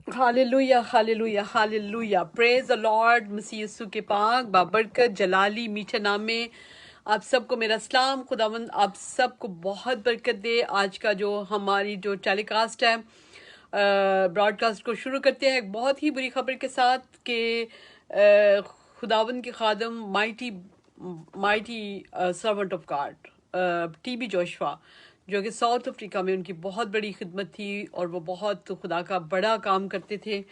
Hallelujah hallelujah hallelujah, praise the lord. मसीह यीशु के पाक बाबरकत जलाली मीठे नाम में आप सबको मेरा सलाम। खुदावंद आप सबको बहुत बरकत दे। आज का जो हमारी जो टेलीकास्ट है, ब्रॉडकास्ट को शुरू करते हैं एक बहुत ही बुरी खबर के साथ कि खुदावंद के खादम mighty mighty servant of God TB Joshua, जो कि साउथ अफ्रीका में उनकी बहुत बड़ी खिदमत थी और वो बहुत खुदा का बड़ा काम करते थे।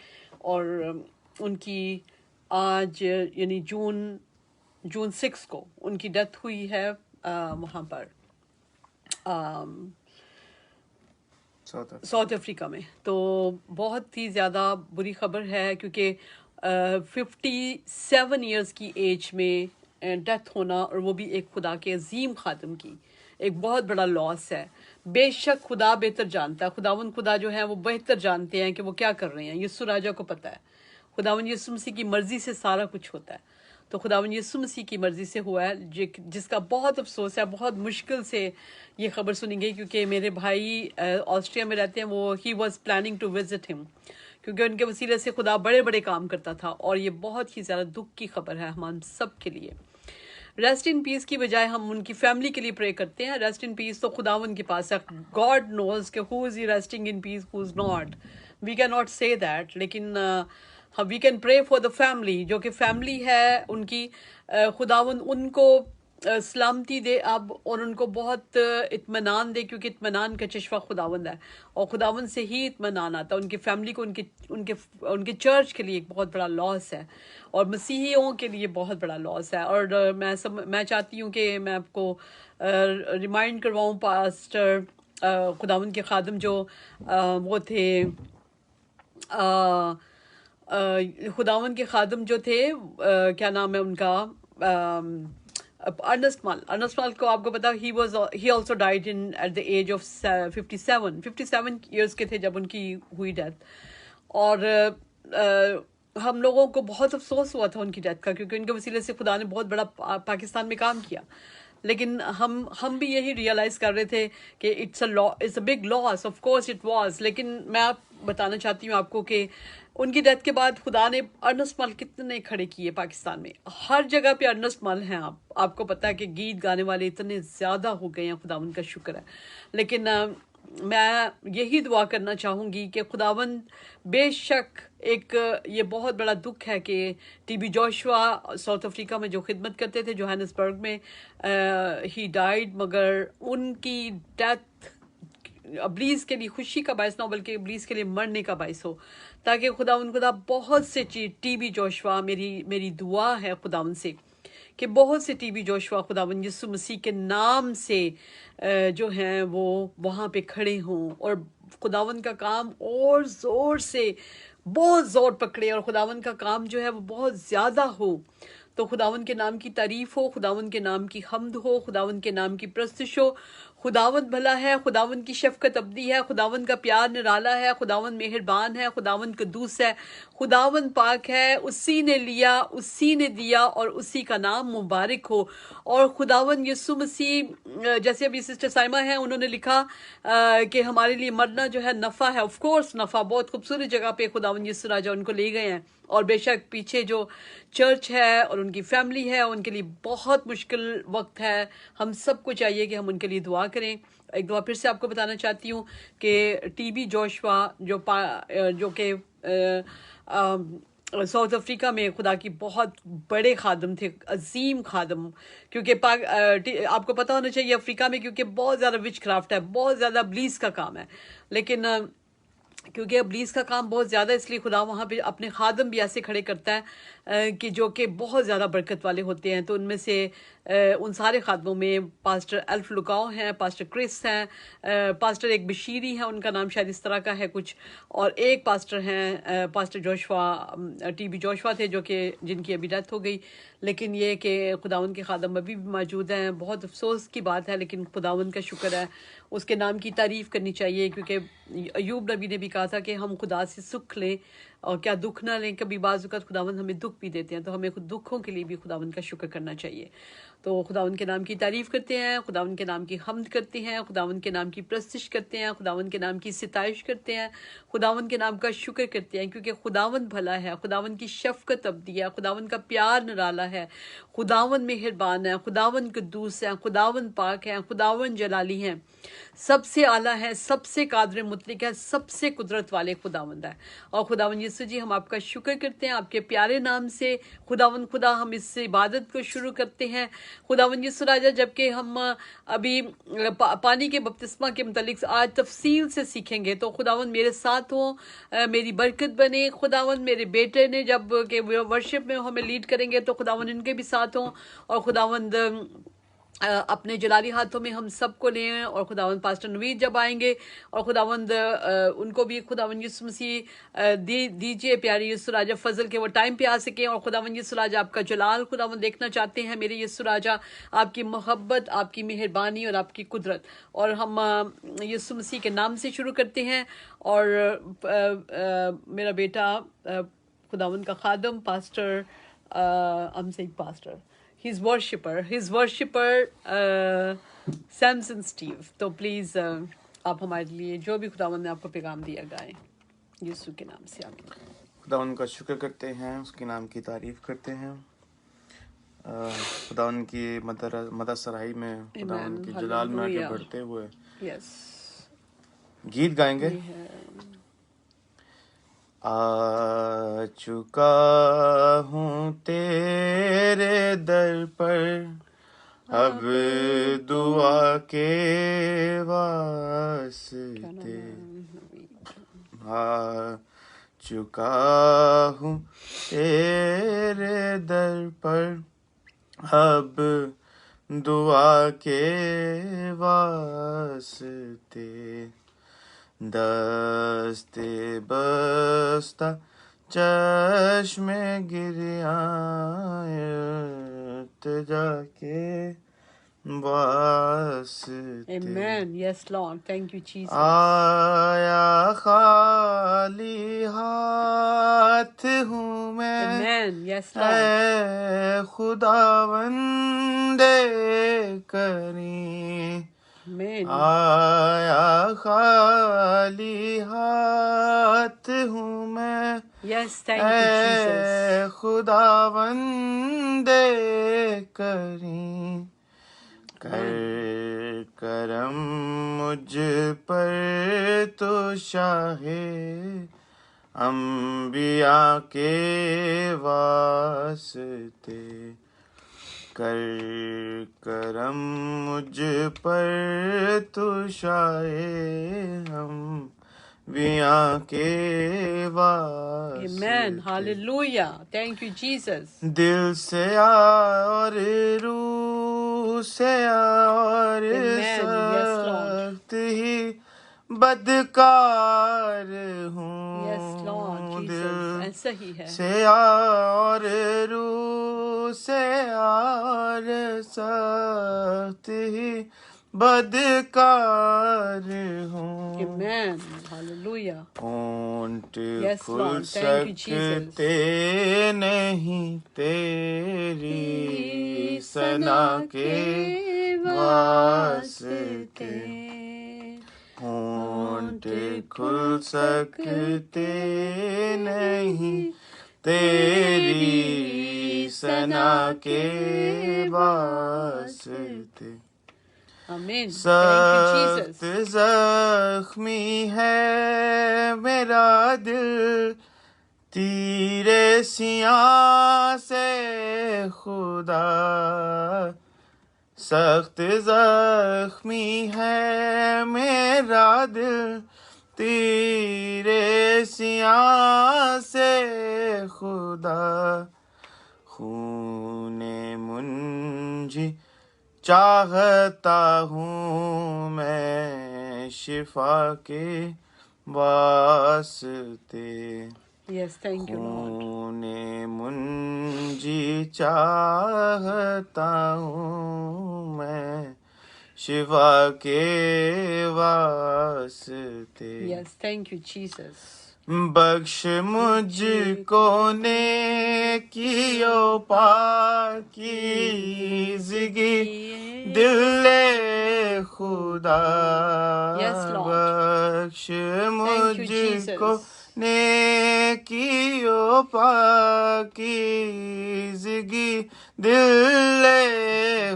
और उनकी आज यानी जून जून 6 को उनकी डेथ हुई है वहाँ पर साउथ अफ्रीका में। तो बहुत ही ज़्यादा बुरी खबर है क्योंकि 57 ईयर्स की एज में डेथ होना, और वो भी एक खुदा के अजीम खादम की, एक बहुत बड़ा लॉस है। बेशक खुदा बेहतर जानता है, खुदावन खुदा जो है वो बेहतर जानते हैं कि वो क्या कर रहे हैं। यीशु राजा को पता है, खुदावन यीशु मसीह की मर्जी से सारा कुछ होता है। तो खुदावन यीशु मसीह की मर्जी से हुआ है, जिसका बहुत अफसोस है। बहुत मुश्किल से ये खबर सुनी गई क्योंकि मेरे भाई ऑस्ट्रिया में रहते हैं। वो he was planning to visit him क्योंकि उनके वसीले से खुदा बड़े बड़े काम करता था। और ये बहुत ही ज़्यादा दुख की खबर है हम सब के लिए। रेस्ट इन पीस की बजाय हम उनकी फैमिली के लिए प्रे करते हैं। रेस्ट इन पीस तो खुदावन के पास है। गॉड नोज कि who is resting in peace, who is not. We can not say that, लेकिन हम we can pray for the family, जो कि फैमिली है उनकी। खुदावन उनको सलामती दे अब, और उनको बहुत इत्मीनान दे, क्योंकि इत्मीनान का चश्मा खुदावंद है और खुदावंद से ही इत्मीनान आता है। उनकी फैमिली को, उनके उनके उनके चर्च के लिए एक बहुत बड़ा लॉस है और मसीहियों के लिए बहुत बड़ा लॉस है। और मैं चाहती हूँ कि मैं आपको रिमाइंड करवाऊँ पास्टर खुदावंद के खादम जो वो थे, खुदावन के खादम जो थे, क्या नाम है उनका, अर्नस्ट माल को आपको पता, he also died in at the age of 57 years के थे जब उनकी हुई डेथ। और हम लोगों को बहुत अफसोस हुआ था उनकी डेथ का, क्योंकि उनके वसीले से खुदा ने बहुत बड़ा पाकिस्तान में काम किया। लेकिन हम भी यही रियलाइज कर रहे थे कि it's a big loss. Of course it was. लेकिन मैं आप बताना चाहती हूँ आपको कि उनकी डेथ के बाद खुदा ने अर्नस्ट मल कितने खड़े किए पाकिस्तान में। हर जगह पे अर्नस्ट मल हैं। आपको पता है कि गीत गाने वाले इतने ज़्यादा हो गए हैं, खुदा उनका शुक्र है। लेकिन मैं यही दुआ करना चाहूँगी कि खुदावंद, बेशक एक ये बहुत बड़ा दुख है कि टीबी जोशुआ साउथ अफ्रीका में जो खिदमत करते थे जोहानिसबर्ग में, ही डाइड, मगर उनकी डेथ अब्लीस के लिए खुशी का बायस ना हो बल्कि अब्लीस के लिए मरने का बायस हो, ताकि खुदा बहुत से टीबी जोशुआ, मेरी दुआ है खुदावन से कि बहुत से टीबी जोशुआ खुदावन यीशु मसीह के नाम से जो हैं वो वहाँ पे खड़े हों और खुदावन का काम और ज़ोर से, बहुत ज़ोर पकड़े और खुदावन का काम जो है वो बहुत ज़्यादा हो। तो खुदावन के नाम की तारीफ हो, खुदावन के नाम की हम्द हो, खुदावन के नाम की प्रस्तुश हो। खुदावन भला है, खुदावन की शफकत अब्दी है, खुदावन का प्यार निराला है, खुदावन मेहरबान है, खुदावन कदूस है, खुदावन पाक है। उसी ने लिया, उसी ने दिया और उसी का नाम मुबारक हो। और खुदावन यीशु मसीह, जैसे अभी सिस्टर साइमा है, उन्होंने लिखा कि हमारे लिए मरना जो है नफ़ा है। ऑफ कोर्स नफ़ा, बहुत खूबसूरत जगह पे खुदावन यीशु राजा उनको ले गए हैं। और बेशक पीछे जो चर्च है और उनकी फैमिली है, उनके लिए बहुत मुश्किल वक्त है। हम सबको चाहिए कि हम उनके लिए दुआ करें। एक दुआ फिर से आपको बताना चाहती हूँ कि टीबी जोशुआ जो कि साउथ अफ्रीका में खुदा की बहुत बड़े खादम थे, अजीम खादम। क्योंकि आपको पता होना चाहिए अफ्रीका में, क्योंकि बहुत ज़्यादा विच क्राफ्ट है, बहुत ज़्यादा ब्लीस का काम है। लेकिन क्योंकि अब्लीस का काम बहुत ज़्यादा, इसलिए खुदा वहाँ पे अपने खादम भी ऐसे खड़े करता है कि जो कि बहुत ज़्यादा बरकत वाले होते हैं। तो उनमें से उन सारे खादमों में पास्टर एल्फ लुकाओ हैं, पास्टर क्रिस हैं, पास्टर एक बशीरी है, उनका नाम शायद इस तरह का है कुछ, और एक पास्टर हैं पास्टर जोशुआ, टीबी जोशुआ थे, जो कि जिनकी अभी डेथ हो गई। लेकिन ये कि खुदावन के खादम अभी भी मौजूद हैं। बहुत अफसोस की बात है, लेकिन खुदावन का शुक्र है, उसके नाम की तारीफ़ करनी चाहिए। क्योंकि अयूब नबी ने भी कहा था कि हम खुदा से सुख लें और क्या दुख ना लें। कभी बाज़ औक़ात खुदावंद हमें दुख भी देते हैं, तो हमें खुद दुखों के लिए भी खुदावंद का शुक्र करना चाहिए। तो खुदावंद के नाम की तारीफ़ करते हैं, खुदावंद के नाम की हम्द करते हैं, खुदावंद के नाम की प्रस्तिश करते हैं, खुदावंद के नाम की सिताइश करते हैं, खुदावंद के नाम का शुक्र करते हैं, क्योंकि खुदावंद भला है, खुदावंद की शफ़क़त अबदी है, खुदावंद का प्यार निराला है, खुदावंद मेहरबान है, खुदावंद क़ुद्दूस है, खुदावंद पाक है, खुदावंद जलाली हैं, सबसे आला है, सबसे कादिर मुतलक है, सबसे कुदरत वाले खुदावंद है। और खुदावंद यीशु जी, हम आपका शुक्र करते हैं आपके प्यारे नाम से। खुदावंद खुदा, हम इस इबादत को शुरू करते हैं खुदावंद यीशु राजा, जबकि हम अभी पानी के बपतिस्मा के मुतालिक आज तफसील से सीखेंगे। तो खुदावंद मेरे साथ हो, मेरी बरकत बने। खुदावंद मेरे बेटे ने जब के वर्शिप में हमें लीड करेंगे, तो खुदावंद इनके भी साथ हों। और खुदावंद अपने जलाली हाथों में हम सबको लें। और खुदावंद पास्टर नवीद जब आएंगे, और खुदावंद उनको भी खुदावंद यीशु मसीह दीजिए प्यारे यीशु राजा फजल के वो टाइम पे आ सकें। और खुदावंद यीशु राजा आपका जलाल खुदावंद देखना चाहते हैं मेरे यीशु राजा, आपकी मोहब्बत, आपकी मेहरबानी और आपकी कुदरत। और हम यीशु मसीह के नाम से शुरू करते हैं। और मेरा बेटा खुदावंद का खादम pastor pastor, his worshipper Samson Steve. तो प्लीज़ आप हमारे लिए जो भी खुदावंद ने आपको पैगाम दिया गाएं यीशु के नाम से। आमीन। खुदावंद का शुक्र करते हैं, उसके नाम की तारीफ करते हैं। खुदावंद की मदद सराही में, खुदावंद की जलाल में आगे बढ़ते हुए गीत गाएंगे। आ चुका हूँ तेरे दर पर, अब दुआ के वास्ते आ चुका हूँ तेरे दर पर, अब दुआ के वास्ते दस्ते बस्ता चश्मे गिरियाँ जाके वास्ते। Amen. Yes, Lord. Thank you, Jesus. आया खाली हाथ हूँ मैं। Amen. Yes, Lord. ऐ खुदावंदे करीम। Amen. आया खाली हाथ हूँ मैं। Yes, thank you, Jesus. खुदावंदे करीम, कर करम मुझ पर तो शाहे अंबिया के वास्ते, कर करम मुझ पर तो शाहे अंबिया के वास्ते। Amen. Hallelujah. Thank you, Jesus. दिल से और रूह से और सख्त ही बदकार हूँ। Yes, Lord Jesus. ऐसा ही है। से और रूह से और सख्त ही बदकार हूँ। Amen. Hallelujah. होंठ Yes, खुल Lord. Thank you, Jesus. सकते नहीं तेरी सना के वास्ते, होंठ खुल सकते नहीं तेरी सना के वास्ते। Amen. Thank सख्त you, Jesus. जख्मी है मेरा दिल तीरे सियां से खुदा, सख्त जख्मी है मेरा दिल तीरे सियां से खुदा, खूने मुंजी चाहता हूँ मैं शिफा के वास्ते। Yes, thank you, Lord. खूने मुंजी चाहता हूँ मैं शिफा के वास्ते। Yes, thank you, Jesus. बख्श मुझको नेकियो पाकीज़गी दिले खुदा Yes, Lord. Bakhsh Thank you, मुझको Jesus. नेकियो पाकीज़गी दिले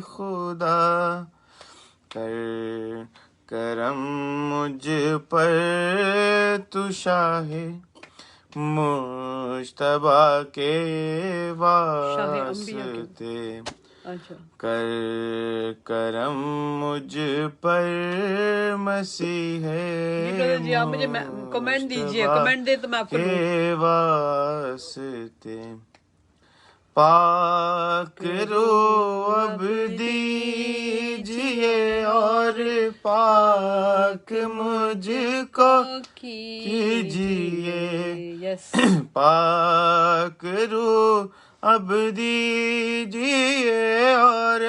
खुदा कर करम मुझ पर तू शाहे मुश्तबा के अंबिया वास्ते अच्छा कर करम मुझ पर मसीह जी ब्रदर जी, आप मुझे कमेंट दीजिए, कमेंट दे तो मैं आपको के वास्ते पाक रो अब दीजिए और पाक मुझको कीजिए यस पाक रो अब दीजिए और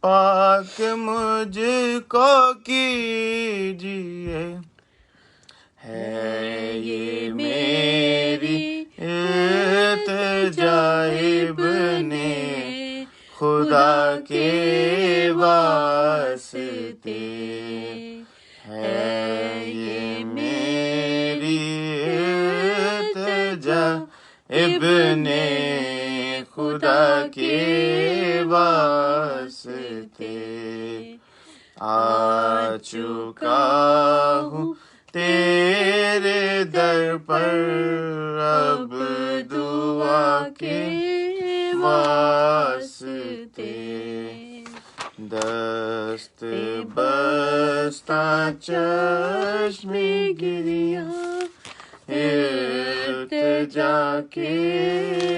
पाक मुझको कीजिए है ये मेरी इल्तिजाइब ने खुदा के वास्ते है ये मेरी इल्तिजाइब ने खुदा के वास्ते आ चुका हूँ तेरे दर पर अब दुआ के वास्ते दस्त बस्ता चश्मे गिरिया इल्तिजा के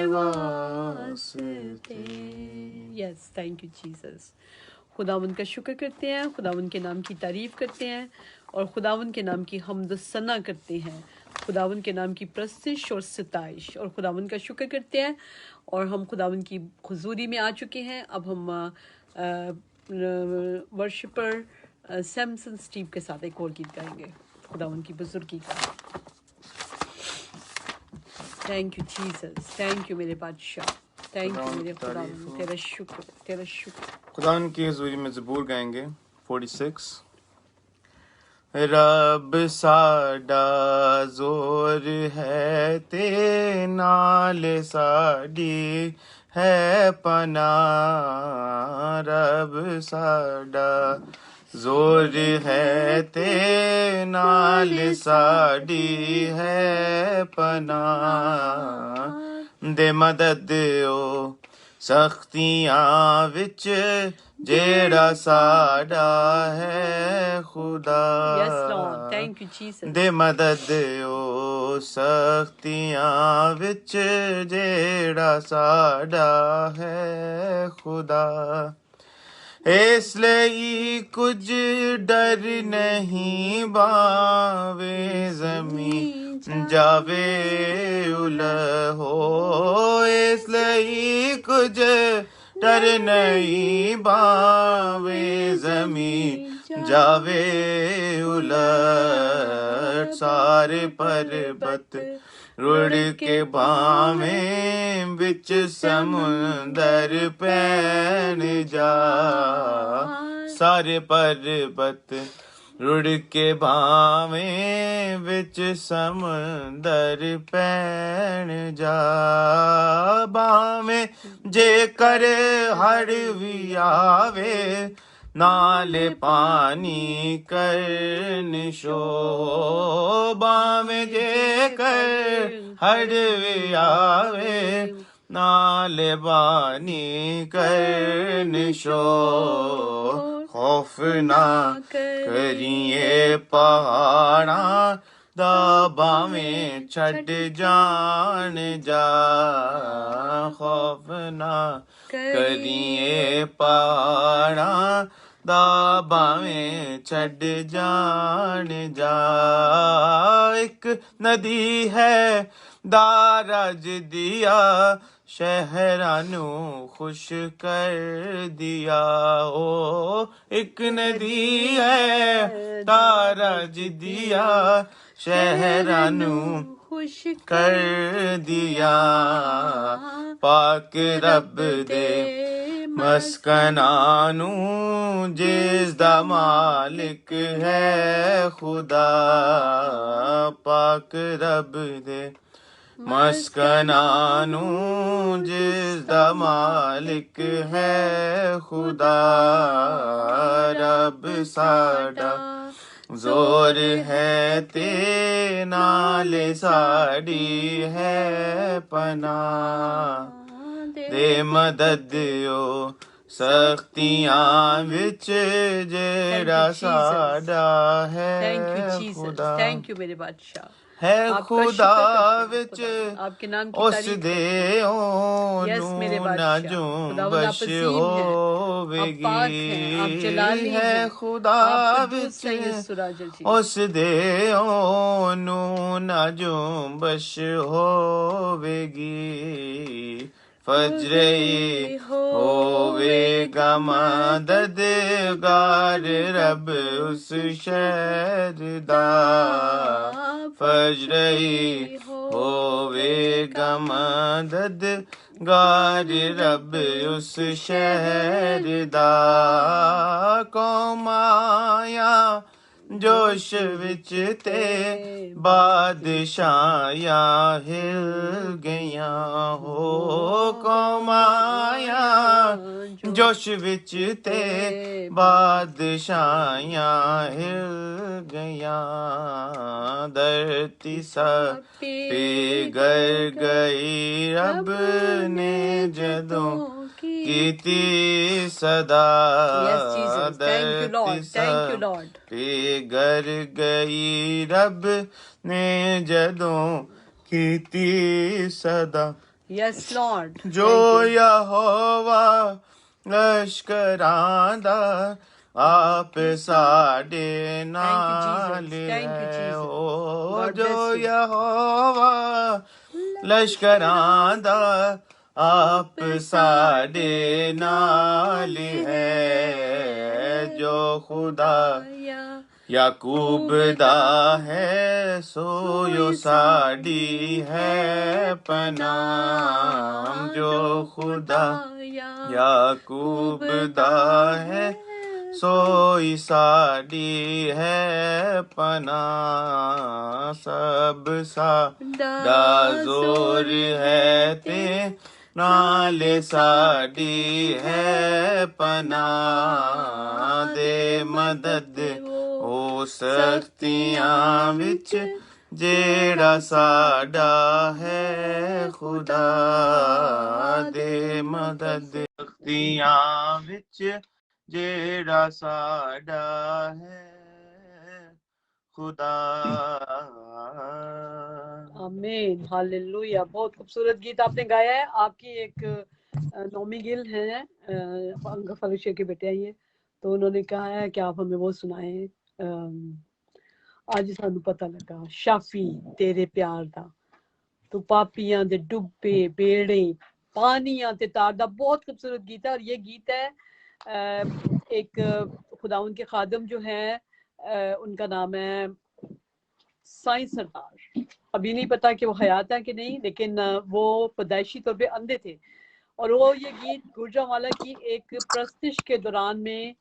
वास्ते यस थैंक यू जीसस खुदावंद का शुक्र करते हैं, खुदावंद के नाम की तारीफ करते हैं और खुदावंद के नाम की हम्द सना करते हैं, खुदावंद के नाम की प्रस्तिश और सिताइश और खुदावंद का शुक्र करते हैं। और हम खुदावंद की हुजूरी में आ चुके हैं। अब हम वर्शिपर सैमसन स्टीव के साथ एक और गीत गाएंगे खुदावंद की बुजुर्गी का। Thank you Jesus, thank you मेरे बादशाह, थैंक यू मेरे खुदावंद, तेरा शुक्र, तेरा शुक्र। खुदावंद की हुजूरी में ज़बूर गाएंगे 46। रब साडा जोर है ते नाल साडी है पना रब साडा जोर है ते नाल साडी है पना दे मदद ओ सख्तियां विच जेड़ा साडा है खुदा Yes, Lord. Thank you, Jesus. दे मदद ओ सख्तियां विच जेड़ा साडा है खुदा इसलिए कुछ डर नहीं बावे जमीन जावे उल हो इसलिए कुछ डर नहीं बावे जमीन जावे उलट सारे पर्वत रुड़ के भावें बिच समुंदर पैन जा सारे पर्वत रुड़ के भावें बिच समुंदर पैन जा भावें जे कर हड़ भी आवे नाले पानी कर शोभा में जे कर हड़ भी आवे नाले पानी कर शो खौफ ना करिए पहाड़ा दबा में छड़ जान जा खौफ ना करिए पहाड़ा दबा में छड़ जान जा एक नदी है दारज दिया शहरानू खुश कर दिया। ओ एक नदी है दारज दिया शहरानू खुश कर दिया। पाक रब दे मस्कनानू जिस दा मालिक है खुदा। पाक रब दे मस्कनानू जिस दा मालिक है खुदा। रब साडा जोर है ते नाले साड़ी है पनाह। दे मदद ओ सख्तियां विच जेड़ा साडा है खुदा। थैंक यू मेरे बादशाह। है आपका खुदा शुक्र करते हैं विच खुदा, आपके नाम की उस तारीफ दे करते हैं। यस मेरे ओनू ना बादशाह, खुदावंद आप जुम्बश अजीम हैं, आप पाक हैं, आप जलाली होवेगी। है हैं, खुदा आप कद्दूस विच हैं यस्सुराज जी। उस दे ओनू ना जुम्बश होवेगी। फजरे होवेगा मददगार रब उस शहर दा। फजरे होवेगा मददगार रब उस शहर दा। कौमाया जोश विच ते बादशाहियां हिल गईयां हो। कौमाया जोश विच ते बादशाहियां हिल गईयां। धरती सा पिघल गई रब ने जदों कीती सदा। धरती सा पिघल गई रब ने जदों कीती सदा। Yes Lord. जो यहोवा लश्करां दा आप साडे नाल है। ओ जो यहोवा लश्करां दा आप साडे नाल है। जो खुदा याकूब दा है सोयो साडी है पनाह। जो खुदा याकूब दा है सोई साडी है पनाह। सब साडा जोर है ते नाले साडी है पनाह। दे मदद ओ सख्तियां विच जेड़ा साडा है खुदा। दे मदद सख्तियां विच जेड़ा साडा है खुदा। आमीन हालेलुया। बहुत खूबसूरत गीत आपने गाया है। आपकी एक नोमी गिल है, अंग फलुशे के बेटे ये, तो उन्होंने कहा है कि आप हमें वो सुनाएं। आज सानू पता लगा शाफी तेरे प्यार दा, तू पापियां दे डुब्बे बेड़े पानियां ते तार दा। बहुत खूबसूरत गीत है। और ये गीत है एक खुदाउन के खादम जो है, उनका नाम है साईं सरदार। अभी नहीं पता कि वो हयात है कि नहीं, लेकिन वो पैदाइशी तौर पे अंधे थे। और वो ये गीत गुजरांवाला की एक प्रस्तिश के दौरान में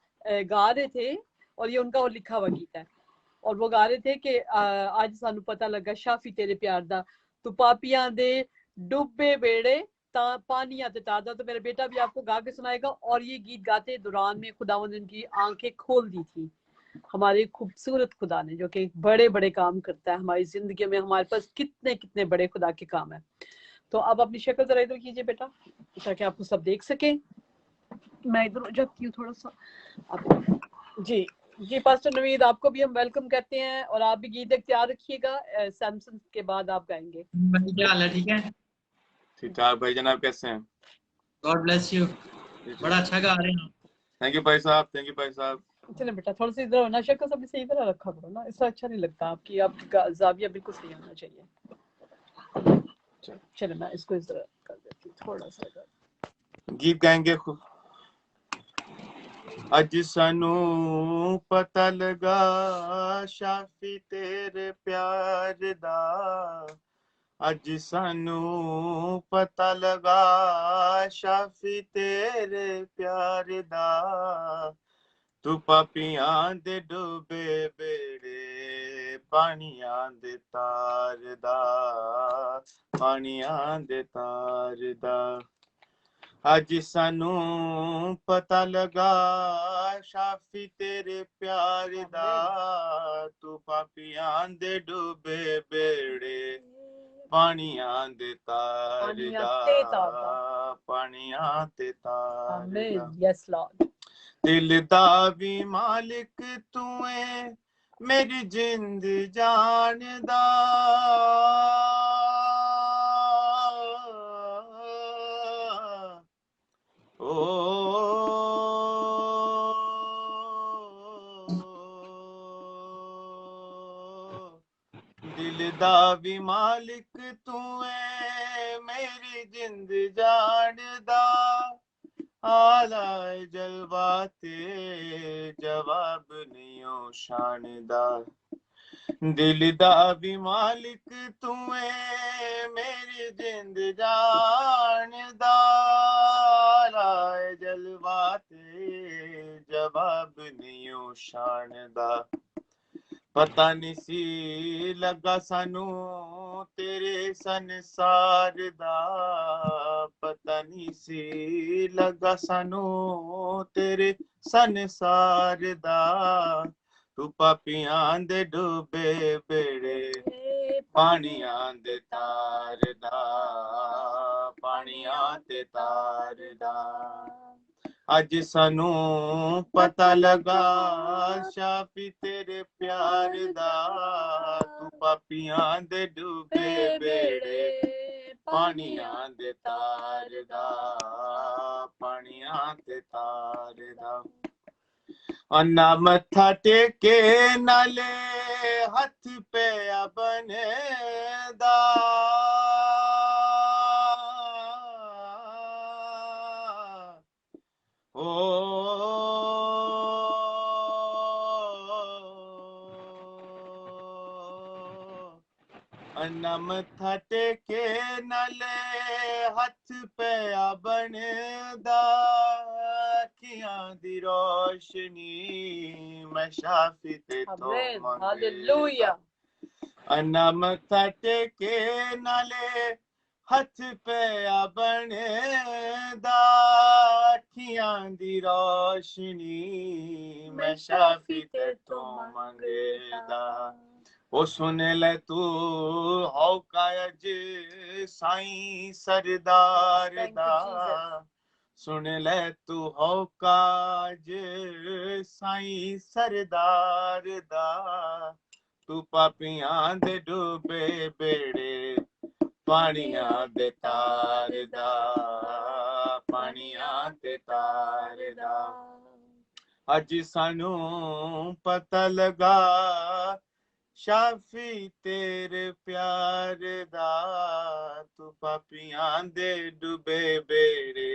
गा रहे थे, और ये उनका वो लिखा हुआ गीत है। और वो गा रहे थे कि आज सानू पता लगा शाफी तेरे प्यार दा, तू पापियां दे डुब्बे बेड़े पानियां ते तार दा। तो मेरा बेटा भी आपको गा के सुनाएगा। और ये गीत गाते दौरान में खुदावंद उनकी आंखें खोल दी थी। हमारे खूबसूरत खुदा ने, जो कि बड़े बड़े काम करता है हमारी जिंदगी में। हमारे पास कितने कितने बड़े खुदा के काम है। तो अब अपनी शक्ल जरा इधर कीजिए बेटा, ताकि आपको सब देख सके। मैं इधर हो जाती हूँ थोड़ा सा आप। जी जी पास्टर नवीद, आपको भी हम वेलकम कहते हैं। और आप भी गीत तैयार रखिएगा, सैमसन के बाद आप गाएंगे। क्या हाल है? ठीक है, ठीक ठाक भाई जनाब, कैसे हैं? God bless you. बड़ा अच्छा गा रहे हैं। थैंक यू भाई साहब, थैंक यू भाई साहब। चलो बेटा थोड़ा सा इधर होना, शक्ल सब सही तरह रखा करो ना, इससे अच्छा नहीं लगता। आपकी जाविया बिल्कुल सही होना चाहिए। चलो मैं इसको इस तरह कर देती हूँ थोड़ा सा इधर। गीत गाएंगे अज सानू पता लगा शाफी तेरे प्यार दा अज सानू पता लगा शाफी तेरे प्यार दा तू पापियां दे डूबे बेड़े पानियां दे तार दा पानियां दे तार दा अज सानू पता लगा शाफी तेरे प्यार दा तू पापियां दे डूबे बेड़े पानियां दे तार दा पानियां ते तार दा यस लॉर्ड दिल दा भी मालिक तू है मेरी जिंद जान दा दिल दा भी मालिक तू है मेरी जिंद जान दा आला जलवा ते जवाब नहीं शान दा दिल दा भी मालिक तू है मेरी जिंद जान दा आला जलवा ते जवाब नहीं शान दा पता नहीं सी लगा सानू तेरे संसार दा पता नहीं सी लगा सानू तेरे संसार दा तू पापियां दे डूबे बेड़े पानियां दे तार दा पानियां दे तार दा अज सानू पता लगा शाफी तेरे प्यार दा तू पापियां दे डूबे बेड़े पानियां दे तार दा पानियां दे तार दा अन्ना मत्था टेके नाले हथ पे बने दा अन्ना मत्था टेके नाले हथ पे बने दा अखियां दी रोशनी मैं शाफी ते तो हालेलुया अन्ना मत्था टेके नाले हथ पे बने दा अखियां दी रोशनी मैं शाफी ते तो मंगदा ओ सुन ले तू हौका अज साईं सरदार दा सुन ले तू हौका अज साईं सरदार दा तू पापियां दे डूबे बेड़े पानियां दे तार दा पानियां दे तार दा अज सानू पता लगा शाफी तेरे प्यार दा तू पापियां दे डूबे बेड़े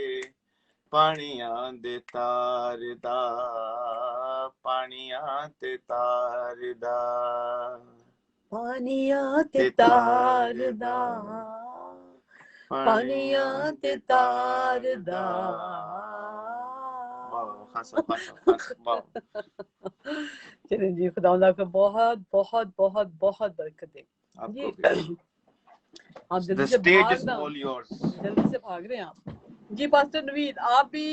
पानियां दे तार दा पानियां ते तार दा पानियां ते तार दा पानियां ते तार दा चलिए जी खुदा को बहुत बहुत बहुत बहुत बरकत दे आप जल्दी से भाग रहे हैं आप जी पास्टर नवीद आप भी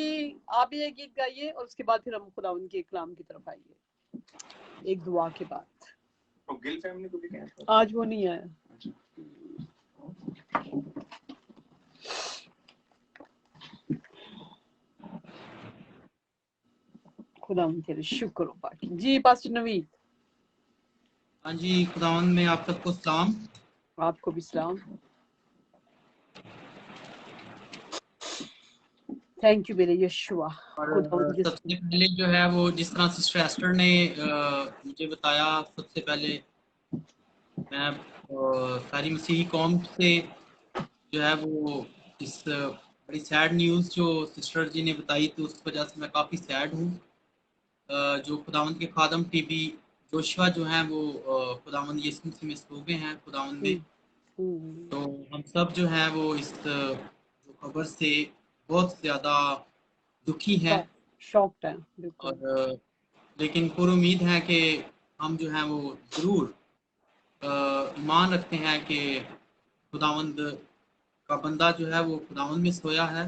ये गीत गाइए और उसके बाद फिर हम खुदावंद के कलाम की तरफ आएंगे एक दुआ के बाद गिल फैमिली को भी क्या आज वो नहीं आया खुदावंद तेरे शुक्र हो बाकी जी पास्टर नवीद हाँ जी खुदावंद में आप सबको सलाम आपको भी सलाम थैंक यू मेरे यशुआ सबसे पहले जो है वो जिस तरह सिस्टर एस्टर ने मुझे बताया सबसे पहले मैं सारी मसीही कौम से जो है वो इस बड़ी सैड न्यूज़ जो सिस्टर जी ने बताई, तो उस वजह से मैं काफ़ी सैड हूँ। जो खुदावंद के खादम टीबी जोशुआ जो हैं वो खुदावंद यीशु मसीह में सो गए हैं खुदावंद में। तो हम सब जो हैं वो इस जो खबर से बहुत ज़्यादा दुखी हैं शॉक्ड है बिल्कुल। और लेकिन पूरी उम्मीद है कि हम जो हैं वो ज़रूर ईमान रखते हैं कि खुदावंद का बंदा जो है वो खुदावंद में सोया है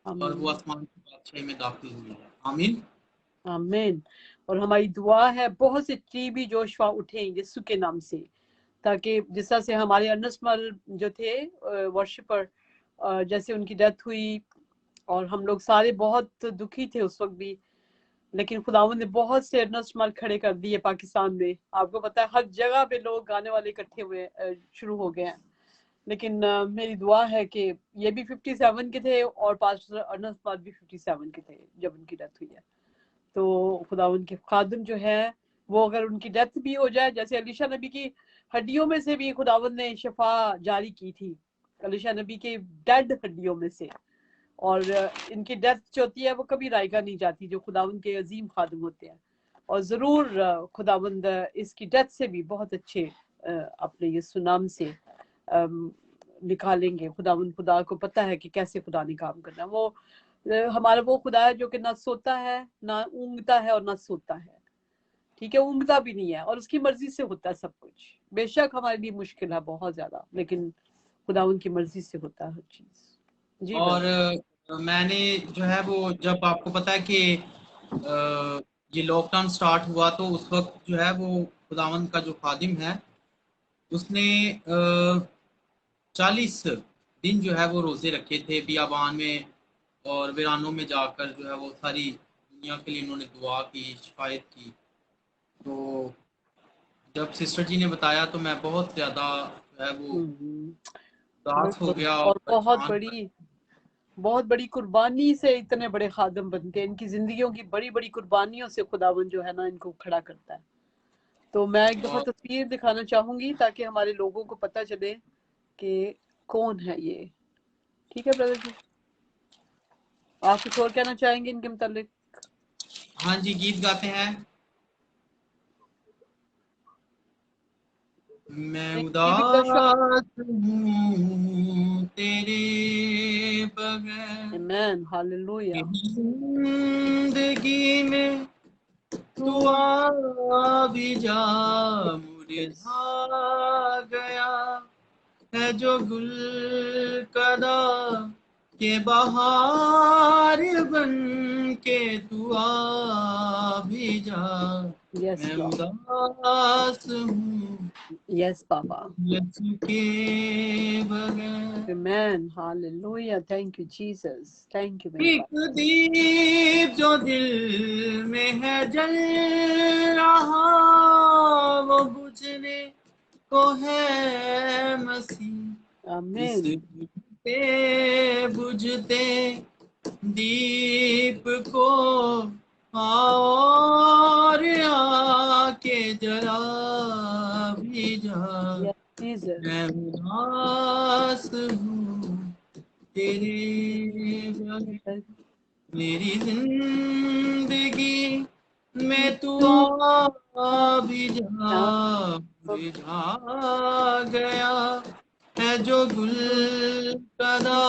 और वो आसमान की बादशाही में दाखिल हुई है। आमीन आमीन। और हमारी दुआ है बहुत से टीबी जोशुआ उठे यीशु के नाम से, ताकि जिस तरह से हमारे अनस्मल जो थे वर्शिपर, जैसे उनकी डेथ हुई और हम लोग सारे बहुत दुखी थे उस वक्त भी, लेकिन खुदावंद ने बहुत से अनस्मल खड़े कर दिए पाकिस्तान में। आपको पता है हर जगह पे लोग गाने वाले इकट्ठे हुए शुरू हो गए हैं। लेकिन मेरी दुआ है कि ये भी 57 के थे और पास्टर अनस्मल भी 57 के थे जब उनकी डेथ हुई है। तो खुदावंद के खादिम जो है वो अगर उनकी डेथ भी हो जाए, जैसे अलीशा नबी की हड्डियों में से भी खुदावंद ने शिफा जारी की थी, अलीशा नबी के डेड हड्डियों में से, और इनकी डेथ जो होती है वो कभी रायगा नहीं जाती, जो खुदावंद के अजीम खादिम होते हैं। और जरूर खुदावंद इसकी डेथ से भी बहुत अच्छे अपने ये सुनाम से निकालेंगे। खुदावंद खुदा को पता है कि कैसे खुदा ने काम करना। वो हमारा वो खुदा है जो कि ना सोता है, ना ऊँगता है और ना सोता है। ठीक है, ऊँगता भी नहीं है और उसकी मर्जी से होता है सब कुछ। बेशक हमारे लिए मुश्किल है बहुत ज्यादा, लेकिन खुदा उनकी मर्जी से होता है हर चीज। जी और brother। मैंने जो है वो, जब आपको पता है कि ये लॉकडाउन स्टार्ट हुआ, तो उस वक्त जो है वो खुदावंद का जो खादिम है उसने 40 दिन जो है वो रोजे रखे थे बियाबान में और वीरानों में जाकर जो है वो सारी दुनिया के लिए उन्होंने दुआ की, शिकायत की। तो जब सिस्टर जी ने बताया तो मैं बहुत ज़्यादा जो है वो उदास हो बिल्कुल। गया और और परेशान। बहुत बड़ी कुर्बानी से इतने बड़े खादम बनते हैं। इनकी जिंदगियों की बड़ी बड़ी कुर्बानियों से खुदावन जो है ना इनको खड़ा करता है। तो मैं एक दफा और तस्वीर दिखाना चाहूंगी ताकि हमारे लोगों को पता चले कि कौन है ये। ठीक है ब्रदर जी, आप कुछ और कहना चाहेंगे इनके मुतालिक? हाँ जी, गीत गाते हैं। मैं टीवी का शो। उदास हूँ तेरे बगैर, आमीन, हालेलुया। जिंदगी में तू आ भी जा, मुरझा गया है जो गुल कदा के बहार बन के तू आ भी जा। यस मैं लॉर्ड, उदास हूँ यस बाबा। यीशु के बगैर। आमीन, hallelujah. Thank you Jesus, thank you मेरे एक पापा। दीप जो दिल में है जल रहा, वो बुझने को है मसीह। इस आमीन, बुझते दीप को और आके जला भी जा। Yes Jesus. मैं उदास हूँ तेरे बगैर, मेरी जिंदगी में तू आ भी जा, बुझा गया है जो गुल कदा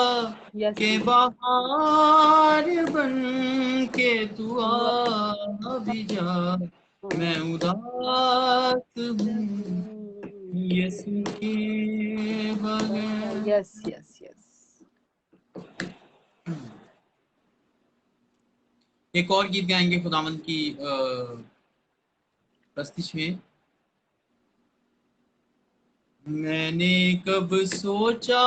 यस के बहार बन के तू आ भी जा। मैं उदास हूँ यीशु के बगैर। Yes yes yes. एक और गीत गाएंगे खुदावंद की प्रस्तुति में। मैंने कब सोचा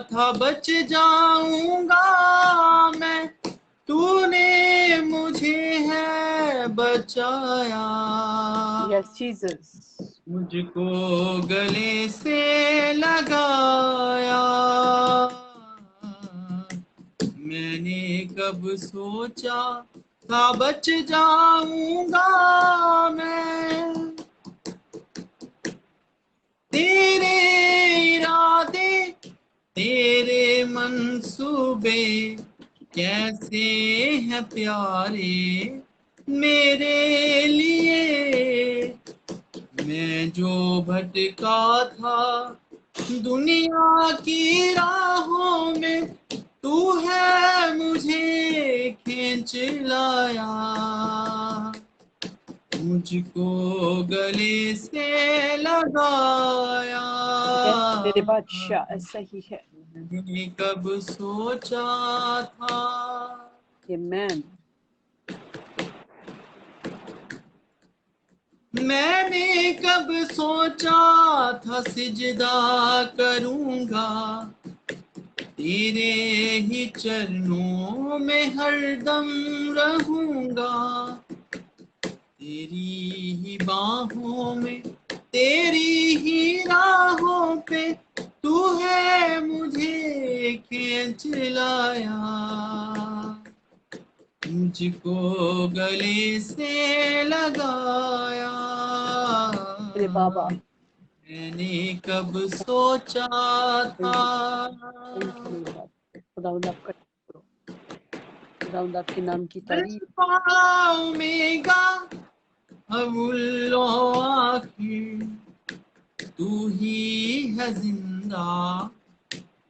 था बच जाऊंगा मैं, तूने मुझे है बचाया। Yes Jesus. मुझको गले से लगाया। मैंने कब सोचा था बच जाऊंगा मैं, तेरे इरादे तेरे मंसूबे कैसे हैं प्यारे मेरे लिए। मैं जो भटका था दुनिया की राहों में, तू है मुझे खींच लाया। मुझको गले से लगाया। मेरे बादशाह ऐसा ही है। मैंने कब सोचा था, आमेन। मैंने कब सोचा था सिजदा करूंगा, तेरे ही चरणों में हरदम रहूंगा। तेरी ही बाहों में, तेरी ही राहों पे, तू है मुझे खींच लाया। मुझको गले से लगाया। मेरे बाबा, मैंने कब सोचा था। खुदावंद आपका करो, खुदावंद आपके नाम की तारीफ। अल्फा ओमेगा, अव्वल आखिर, तू ही है जिंदा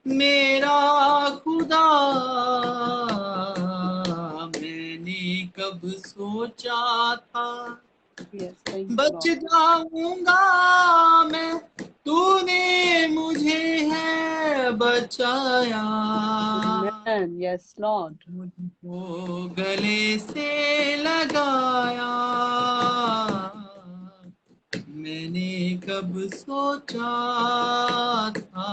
मेरा खुदा। मैंने कब सोचा था यस, थैंक यू बच लॉर्ड। जाऊंगा मैं, तूने मुझे है बचाया। आमेन, यस लॉर्ड। मुझको गले से लगाया। मैंने कब सोचा था।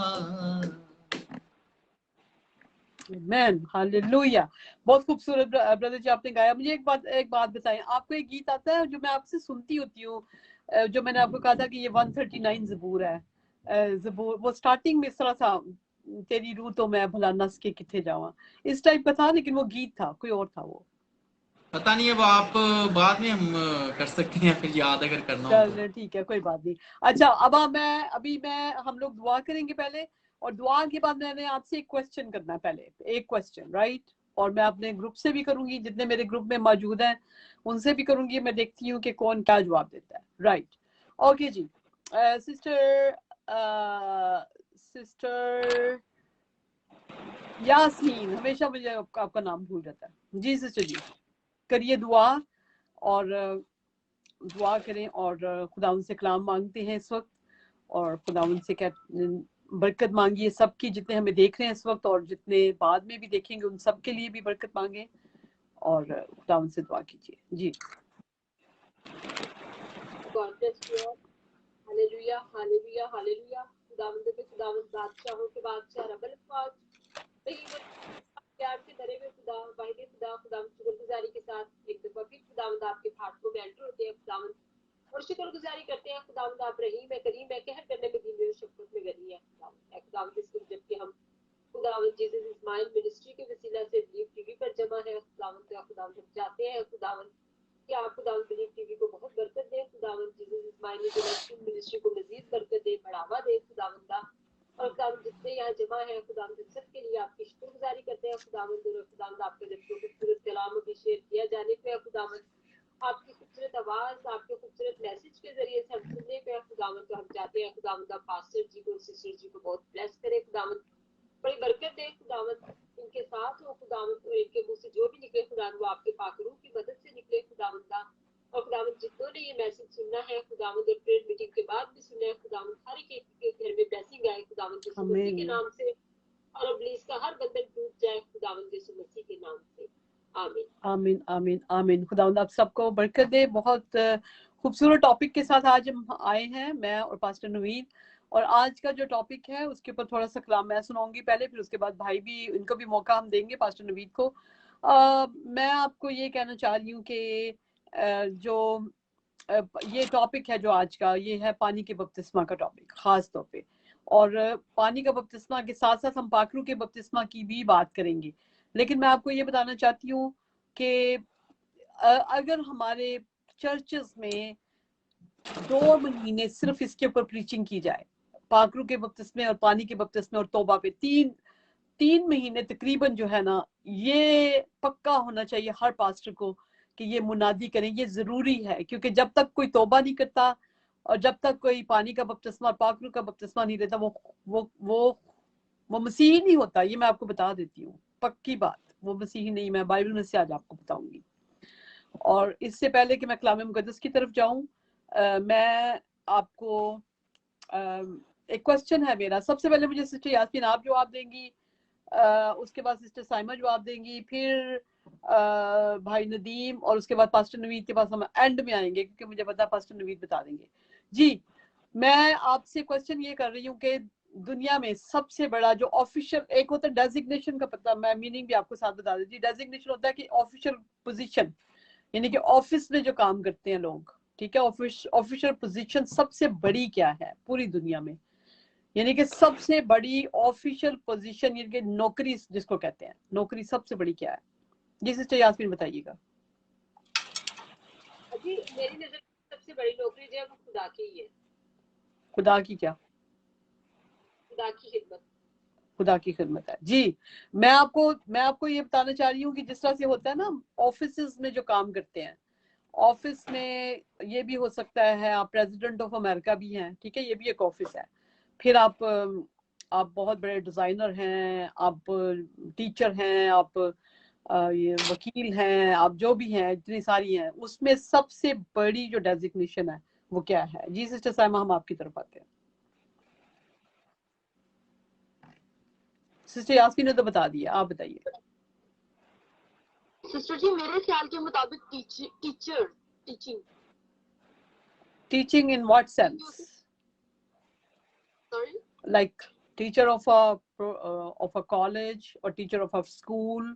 आमेन, हालेलुया। बहुत खूबसूरत ब्रदर जी आपने गाया। मुझे एक बात बताएं, आपको एक गीत आता है जो मैं आपसे सुनती होती हूँ, जो मैंने आपको कहा था कि ये 139 ज़बूर है। ज़बूर वो स्टार्टिंग में इस तरह था, तेरी रूह तो मैं भला नस के किथे जावा, इस टाइप का था, लेकिन वो गीत था, कोई और था वो। पता नहीं, अब आप बाद में हम कर सकते हैं फिर, याद अगर करना हो तो। चल ठीक है, कोई बात नहीं। अच्छा, अब हम लोग दुआ करेंगे पहले, और दुआ के बाद मैंने आपसे एक क्वेश्चन करना है, पहले एक क्वेश्चन, राइट? और मैं अपने ग्रुप से भी करूंगी, जितने मेरे ग्रुप में मौजूद हैं उनसे भी करूंगी। मैं देखती हूँ कि कौन क्या जवाब देता है, राइट? ओके जी। सिस्टर यास्मीन, हमेशा मुझे आपका नाम भूल जाता है जी। सिस्टर जी, करिए दुआ, और दुआ करें, और खुदावंद से कलाम मांगते हैं इस वक्त, और खुदावंद से क्या बरकत मांगिए सबकी, जितने हमें देख रहे हैं इस वक्त और जितने बाद में भी देखेंगे, उन सब के लिए भी बरकत मांगे, और खुदावंद से दुआ कीजिए जी। God bless you all. Hallelujah, hallelujah, hallelujah. खुदावंद के खुदावंद, बादशाहों के बादशाह, रब्बुल ख़ुदा, प्यार से भरे हुए खुदा, वाहिद खुदा, खुदावंद शुक्रगुजारी के साथ एक दफा फिर खुदावंद आपके फाटकों में एंटर होते हैं खुदावंद, और शुक्रगुजारी करते हैं खुदावंद। आप रहीम है, करीम है, कहर करने में दीन शफकत में गनी है खुदावंद। इस वक्त जबकि हम खुदावंद जीसस इस्माइल मिनिस्ट्री के वसीला से बिलीव टीवी पर जमा है खुदावंद, खुदावंद हम चाहते हैं खुदावंद कि आप खुदावंद बिलीव टीवी को बहुत बरकत दें खुदावंद। जीसस इस्माइल मिनिस्ट्री को मजीद बरकत दें, बढ़ावा दें खुदावंद। और खुदावंद जितने यहाँ जमा है खुदावंद, सबके लिए आपकी शुक्रगुजारी करते हैं खुदावंद। और खुदावंद आपके जब खूबसूरत कलाम भी शेयर किया जाने पे खुदावंद, आपकी खूबसूरत आवाज, आपके खूबसूरत मैसेज के जरिए से हम सुनने पे खुदावंद, तो हम चाहते हैं खुदावंद आप पास्टर जी को, सिस्टर जी को बहुत ब्लेस करें खुदावंद, बड़ी बरकत दे खुदावंद, इनके साथ हो खुदावंद। और इनके मुंह से जो भी निकले खुदावंद, वो आपके पाक रूह की मदद से निकले खुदावंद। और खुदावंद जितनों ने ये मैसेज सुनना है खुदावंद, और प्रेयर मीटिंग के बाद भी सुनना है खुदावंद, हर एक के घर में ब्लेसिंग आए खुदावंद यीशु मसीह के नाम से, और इब्लीस का हर बंधन टूट जाए खुदावंद यीशु मसीह के नाम से, आमीन आमीन आमीन आमीन। खुदावंद आप सबको बरकत दे। बहुत खूबसूरत टॉपिक के साथ आज हम आए हैं, मैं और पास्टर नवीन। और आज का जो टॉपिक है उसके ऊपर थोड़ा सा कलाम मैं सुनाऊंगी पहले, फिर उसके बाद भाई भी, इनको भी मौका हम देंगे, पास्टर नवीन को। मैं आपको ये कहना चाह रही हूँ कि जो ये टॉपिक है जो आज का, ये है पानी के बपतिस्मा का टॉपिक खास तौर पे। और पानी का बपतिस्मा के साथ साथ हम पाखरू के बपतिस्मा की भी बात करेंगे। लेकिन मैं आपको ये बताना चाहती हूँ कि अगर हमारे चर्चेस में 2 महीने सिर्फ इसके ऊपर प्रीचिंग की जाए, पाक रूह के बपतिस्मे और पानी के बपतिस्मे और तौबा पे 3 महीने तकरीबन जो है ना, ये पक्का होना चाहिए हर पास्टर को कि ये मुनादी करें, ये जरूरी है। क्योंकि जब तक कोई तौबा नहीं करता और जब तक कोई पानी का बपतिस्मा और पाक रूह का बपतिस्मा नहीं लेता, वो मसीही नहीं होता। ये मैं आपको बता देती हूँ, पक्की बात, वो मसीही नहीं। मैं बाइबल में से आज आपको बताऊंगी। और इससे पहले कि मैं कलाम मुकद्दस की तरफ जाऊं, मैं आपको एक क्वेश्चन है मेरा। सबसे पहले मुझे सिस्टर यास्मीन आप जवाब देंगी, उसके बाद सिस्टर साइमा जवाब देंगी, फिर भाई नदीम, और उसके बाद पास्टर नवीद के पास हम एंड में आएंगे क्योंकि मुझे पता है पास्टर नवीद बता देंगे। जी, मैं आपसे क्वेश्चन ये कर रही हूँ कि दुनिया में सबसे बड़ा जो ऑफिशियल, एक होता है डेजिग्नेशन का, पता मैं मीनिंग भी आपको साथ बता देती। डेजिग्नेशन होता है कि ऑफिशियल पोजीशन, यानी कि ऑफिस में जो काम करते हैं लोग, ठीक है। ऑफिशियल पोजीशन सबसे बड़ी क्या है पूरी दुनिया में, यानी कि सबसे बड़ी ऑफिशियल पोजीशन, यानी कि नौकरी जिसको कहते हैं, नौकरी सबसे बड़ी क्या है? जी सिस्टर यास्मीन बताइएगा। जी मेरी नजर में सबसे बड़ी नौकरी जो है वो खुदा की ही है। खुदा की क्या? खुदा की खिदमत। खुदा की खिदमत है। जी, मैं आपको ये बताना चाह रही हूँ कि जिस तरह से होता है ना ऑफिस में जो काम करते हैं, ऑफिस में ये भी हो सकता है आप प्रेसिडेंट ऑफ अमेरिका भी हैं, ठीक है, ये भी एक ऑफिस है। फिर आप बहुत बड़े डिजाइनर हैं, आप टीचर हैं, आप ये वकील हैं, आप जो भी हैं, इतनी सारी हैं। उसमें सबसे बड़ी जो डेजिग्नेशन है वो क्या है? जी सिस्टर साइमा, हम आपकी तरफ आते हैं। सिस्टर यास्मीन ने तो बता दिया, आप बताइए। सिस्टर जी मेरे ख्याल के मुताबिक teaching. Teaching in what sense? Sorry, like teacher of a college or teacher of a school,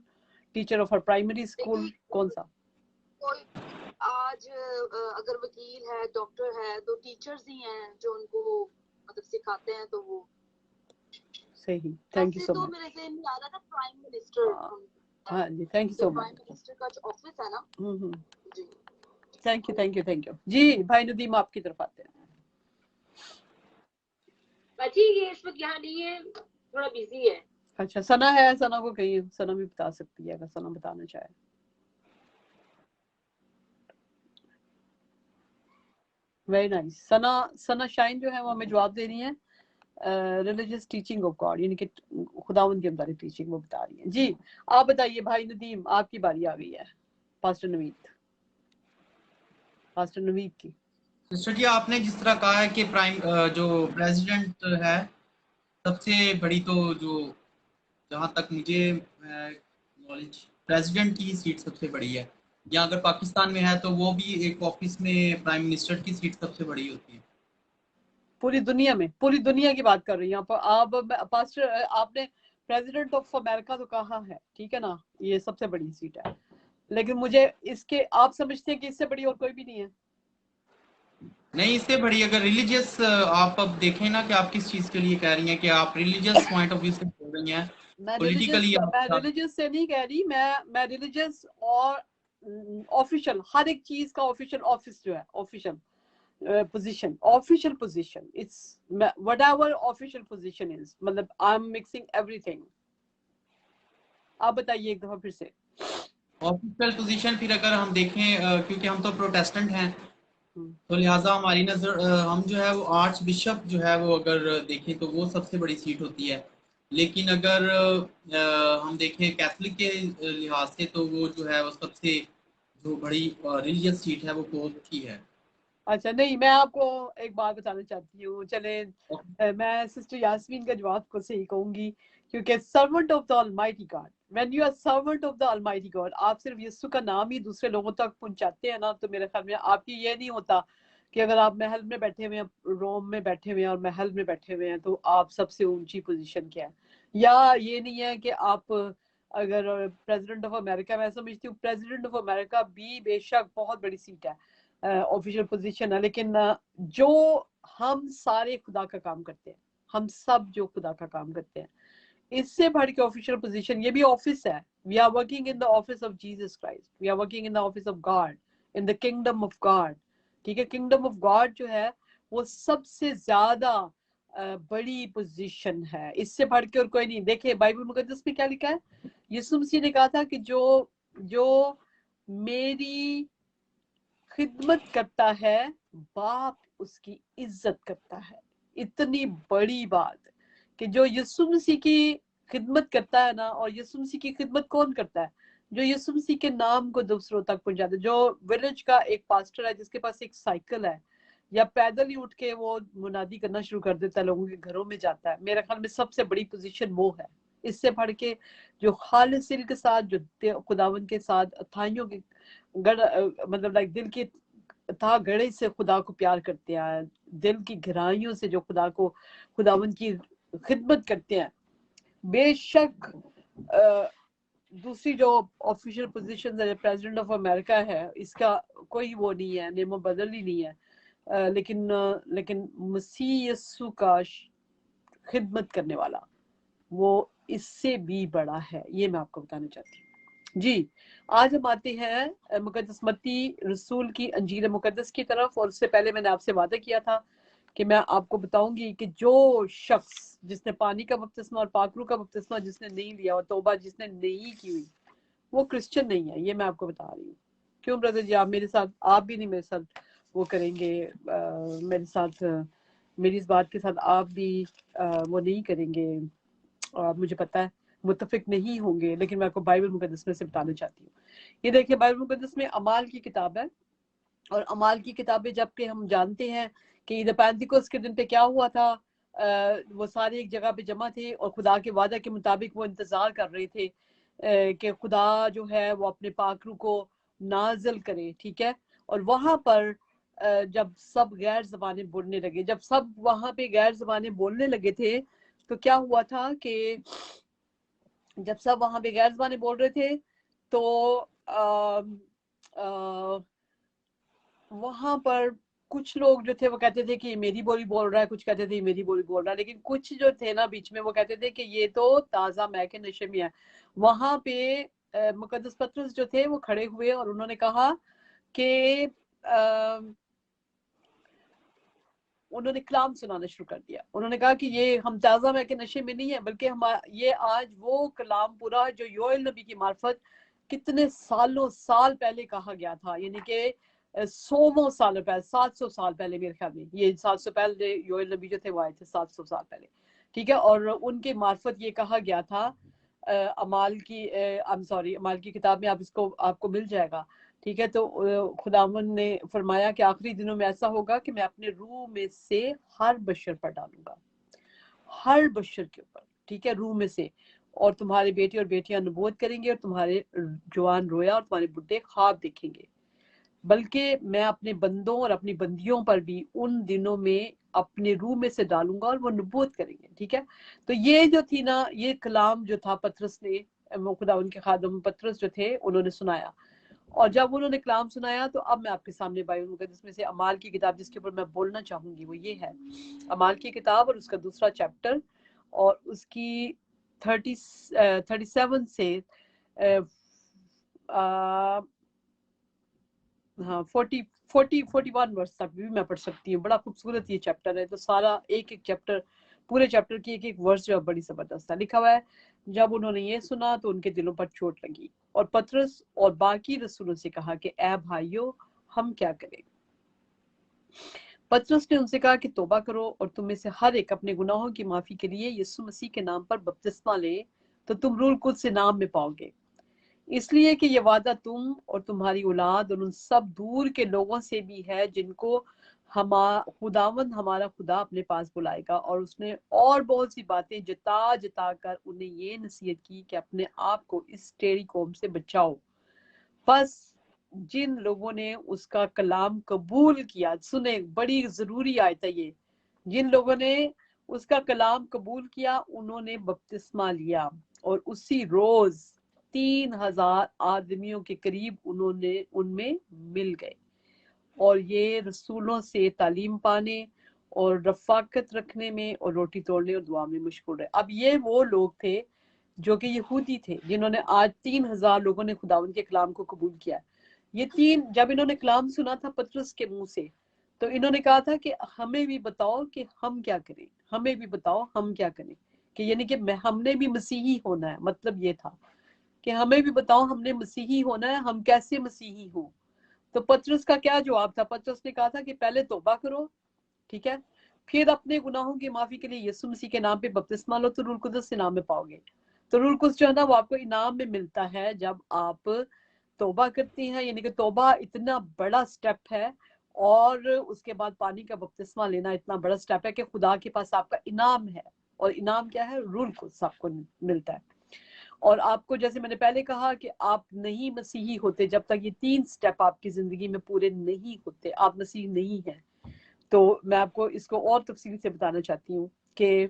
teacher of a primary school, कौन सा? कोई आज अगर वकील है, डॉक्टर है, तो टीचर्स ही हैं जो उनको मतलब सिखाते हैं। तो वो सही, थैंक यू सो तो मच। मेरे से नहीं आ रहा था प्राइम मिनिस्टर। हाँ जी, thank you so prime much. Minister का जो ऑफिस है ना। जी थैंक यू जी। भाई नदीम आपकी तरफ आते हैं। बाजी ये इस वक्त यहाँ नहीं है, थोड़ा बिजी है। अच्छा, सना है, सना को कहीं, सना भी बता सकती है अगर सना बताना चाहे। Very nice. सना शाइन जो है वो हमें जवाब दे रही है रिलीजियस टीचिंग ऑफ गॉड, यानी कि खुदावंद के मुताबिक टीचिंग वो बता रही है। जी आप बताइए भाई नदीम, आपकी बारी आ गई है। पास्टर नवीद की। सिस्टर जी आपने जिस तरह कहा है कि जो प्रेसिडेंट है सबसे बड़ी, तो जो जहाँ तक मुझे नॉलेज, प्रेसिडेंट की सीट सबसे बड़ी है, या अगर पाकिस्तान में है तो वो भी एक ऑफिस में प्राइम मिनिस्टर की सीट सबसे बड़ी होती है। पूरी दुनिया में, पूरी दुनिया की बात कर रही हूँ आप पास्टर, आपने प्रेसिडेंट ऑफ अमेरिका तो कहा है, ठीक है ना, ये सबसे बड़ी सीट है, लेकिन मुझे इसके, आप समझते हैं कि इससे बड़ी और कोई भी नहीं है? नहीं, इससे बड़ी अगर रिलीजियस आप अब देखें ना कि आप किस चीज के लिए कह रही हैं, कि आप रिलीजियस पॉइंट ऑफ व्यू से बोल रही हैं, मैं पॉलिटिकली रिलीजियस से नहीं कह रही, मैं रिलीजियस और ऑफिशियल, हर एक चीज का ऑफिशियल ऑफिस जो है, official position, it's whatever official position is, मतलब I'm mixing everything। आप बताइए एक दफा फिर से। ऑफिशियल पोजीशन, फिर अगर हम देखें क्योंकि हम तो प्रोटेस्टेंट हैं तो लिहाजा हमारी नजर हम जो है वो आर्च बिशप जो है वो अगर देखें तो वो सबसे बड़ी सीट होती है। लेकिन अगर हम देखें कैथलिक के लिहाज से तो वो जो है वो सबसे जो बड़ी रिलीजियस सीट है वो पोप की है। अच्छा, नहीं, मैं आपको एक बात बताना चाहती हूँ। चले मैं सिस्टर यास्मीन का जवाब को सही कहूंगी, क्योंकि servant of the almighty God, when you are servant of the almighty God, आप सिर्फ यीशु का नाम ही दूसरे लोगों तक पहुंचाते हैं ना, तो मेरे ख्याल में आपकी ये नहीं होता कि अगर आप महल में बैठे हुए हैं, रोम में बैठे हुए हैं और महल में बैठे हुए हैं, तो आप सबसे ऊंची पोजीशन क्या है। या ये नहीं है कि आप अगर प्रेसिडेंट ऑफ अमेरिका, मैं समझती हूँ प्रेसिडेंट ऑफ अमेरिका भी बेशक बहुत बड़ी सीट है, ऑफिशियल पोजीशन है, लेकिन जो हम सारे खुदा का काम करते हैं, हम सब जो खुदा का काम करते हैं, इससे बढ़ के ऑफिशियल पोजीशन ये भी ऑफिस है। We are working in the office of Jesus Christ, we are working in the office of God, in the kingdom of God, ठीक है। किंगडम ऑफ गॉड जो है वो सबसे ज्यादा बड़ी पोजीशन है, इससे बढ़ के और कोई नहीं। देखिए बाइबल मुकद्दस में क्या लिखा है, यीशु मसीह ने कहा था कि जो जो मेरी खिदमत करता है बाप उसकी इज्जत करता है। इतनी बड़ी बात कि जो यीशु मसीह की खिदमत करता है ना, और यीशु मसीह की खिदमत कौन करता है, जो यीशु मसीह के नाम को दूसरों तक पहुंचाता है। जो विलेज का एक पास्टर है जिसके पास एक साइकिल है, या पैदल ही उठ के वो मुनादी करना शुरू कर देता है, लोगों के घरों में जाता है, मेरे ख्याल में सबसे बड़ी पोजीशन वो है। इससे बढ़ के जो खालिस दिल के साथ, जो खुदावन के साथ अथाइयों के मतलब लाइक दिल के था गड़े से खुदा को प्यार करते हैं, दिल की गहराइयों से जो खुदावन की खिदमत करते हैं। बेशक दूसरी जो ऑफिशियल पोजीशन है, प्रेसिडेंट ऑफ अमेरिका है, इसका कोई वो नहीं है, नेमो बदल ही नहीं है। लेकिन मसीह यस्सु का खिदमत करने वाला वो इससे भी बड़ा है, ये मैं आपको बताना चाहती हूँ। जी, आज हम आते हैं मुकद्दस मत्ती रसूल की अंजील मुकद्दस की तरफ। और उससे पहले मैंने आपसे वादा किया था कि मैं आपको बताऊंगी कि जो शख्स जिसने पानी का बपतिस्मा और पाकरू का बपतिस्मा जिसने नहीं लिया और तौबा जिसने नहीं की हुई, वो क्रिश्चियन नहीं है। ये मैं आपको बता रही हूँ। क्यों ब्रदर जी, आप मेरे साथ, आप भी नहीं मेरे साथ वो करेंगे, मेरे साथ मेरी इस बात के साथ आप भी वो नहीं करेंगे, मुझे पता है मुत्तफिक नहीं होंगे, लेकिन मैं आपको बाइबल मुकद्दस में से बताना चाहती हूँ। ये देखिए बाइबल मुकद्दस में अमाल की किताब है, और अमाल की किताबें जबकि हम जानते हैं कि ईद पैंतीकोस के दिन पे क्या हुआ था, वो सारे एक जगह पे जमा थे और खुदा के वादा के मुताबिक वो इंतजार कर रहे थे कि खुदा जो है वो अपने पाकरू को नाजल करे, ठीक है। और वहां पर जब सब गैर जबानें बोलने लगे, जब सब वहां पे गैर जबानें बोलने लगे थे, तो क्या हुआ था कि जब सब वहां पे गैर जबानें बोल रहे थे तो वहां पर कुछ लोग जो थे वो कहते थे कि मेरी बोली बोल रहा है, कुछ कहते थे मेरी बोली बोल रहा है, लेकिन कुछ जो थे ना बीच में वो कहते थे कि ये तो ताजा मैं के नशे में है। वहां पे मुकद्दस पतरस जो थे वो खड़े हुए और उन्होंने कहा कि उन्होंने कलाम सुनाना शुरू कर दिया। उन्होंने कहा कि ये हम ताजा मैं के नशे में नहीं है, बल्कि हम ये आज वो कलाम पूरा है जो योएल नबी की मार्फत कितने साल पहले कहा गया था, यानी कि 100 साल पहले, 700 साल पहले मेरे ख्याल में, ये 700 पहले योएल नबी जो थे वो आए थे 700 साल पहले, ठीक है। और उनके मार्फत ये कहा गया था, अमाल की अमाल की किताब में आप इसको आपको मिल जाएगा, ठीक है। तो खुदावन ने फरमाया कि आखिरी दिनों में ऐसा होगा कि मैं अपने रूह में से हर बशर पर डालूंगा, हर बशर के ऊपर, ठीक है, रूह में से। और तुम्हारे बेटे और बेटियां नबूवत करेंगे, और तुम्हारे जवान रोया और तुम्हारे बुढ़े ख्वाब देखेंगे। बल्कि मैं अपने बंदों और अपनी बंदियों पर भी उन दिनों में अपने रूह में से डालूंगा और वो नबूवत करेंगे, ठीक है। तो ये जो थी ना, ये कलाम जो था पतरस ने, खुदा उनके खादम पतरस जो थे उन्होंने सुनाया। और जब उन्होंने कलाम सुनाया तो अब मैं आपके सामने बाइबल मुकद्दस में से अमाल की किताब जिसके ऊपर मैं बोलना चाहूंगी वो ये है, अमाल की किताब और उसका दूसरा चैप्टर और उसकी 37 से हाँ 41 वर्ष तक भी मैं पढ़ सकती हूँ। बड़ा खूबसूरत ये चैप्टर है। तो सारा एक एक चैप्टर, पूरे चैप्टर की एक एक वर्स जो है बड़ी जबरदस्त है। लिखा हुआ है, जब उन्होंने ये सुना तो उनके दिलों पर चोट लगी और पतरस और बाकी रसूलों से कहा कि ऐ भाइयों हम क्या करें। पतरस ने उनसे कहा कि तौबा करो और तुम में से हर एक अपने गुनाहों की माफी के लिए यीशु मसीह के नाम पर बपतिस्मा ले, तो तुम रूह कुद्स से नाम में पाओगे। इसलिए कि ये वादा तुम और तुम्हारी औलाद और उन सब दूर के लोगों से भी है जिनको खुदावंद हमारा खुदा अपने पास बुलाएगा। और उसने और बहुत सी बातें जता जता कर उन्हें ये नसीहत की कि अपने आप को इस टेढ़ी कौम से बचाओ। बस जिन लोगों ने उसका कलाम कबूल किया, सुने बड़ी जरूरी आयत है ये, जिन लोगों ने उसका कलाम कबूल किया उन्होंने बपतिस्मा लिया और उसी रोज 3000 आदमियों के करीब उनमें मिल गए और ये रसूलों से तालीम पाने और रफाकत रखने में और रोटी तोड़ने और दुआ में मशगूल रहे। अब ये वो लोग थे जो कि यहूदी थे जिन्होंने आज 3000 लोगों ने खुदावंद के कलाम को कबूल किया। जब इन्होंने कलाम सुना था पतरस के मुंह से, तो इन्होंने कहा था कि हमें भी बताओ कि हम क्या करें, हमें भी बताओ हम क्या करें, कि यानी कि हमने भी मसीही होना है, मतलब ये था कि हमें भी बताओ हमने मसीही होना है, हम कैसे मसीही हो। तो पतरस का क्या जवाब था? पतरस ने कहा था कि पहले तौबा करो, ठीक है, फिर अपने गुनाहों की माफी के लिए यीशु मसीह के नाम पे बपतिस्मा लो, तो रूह कुदस इनाम में पाओगे। तो रूह कुदस जो है ना वो आपको इनाम में मिलता है जब आप तौबा करती हैं, यानी कि तौबा इतना बड़ा स्टेप है, और उसके बाद पानी का बपतिस्मा लेना इतना बड़ा स्टेप है कि खुदा के पास आपका इनाम है, और इनाम क्या है? रूह कुदस आपको मिलता है। और आपको, जैसे मैंने पहले कहा, कि आप नहीं मसीही होते जब तक ये 3 स्टेप आपकी जिंदगी में पूरे नहीं होते, आप मसीह नहीं हैं। तो मैं आपको इसको और तफसील से बताना चाहती हूँ कि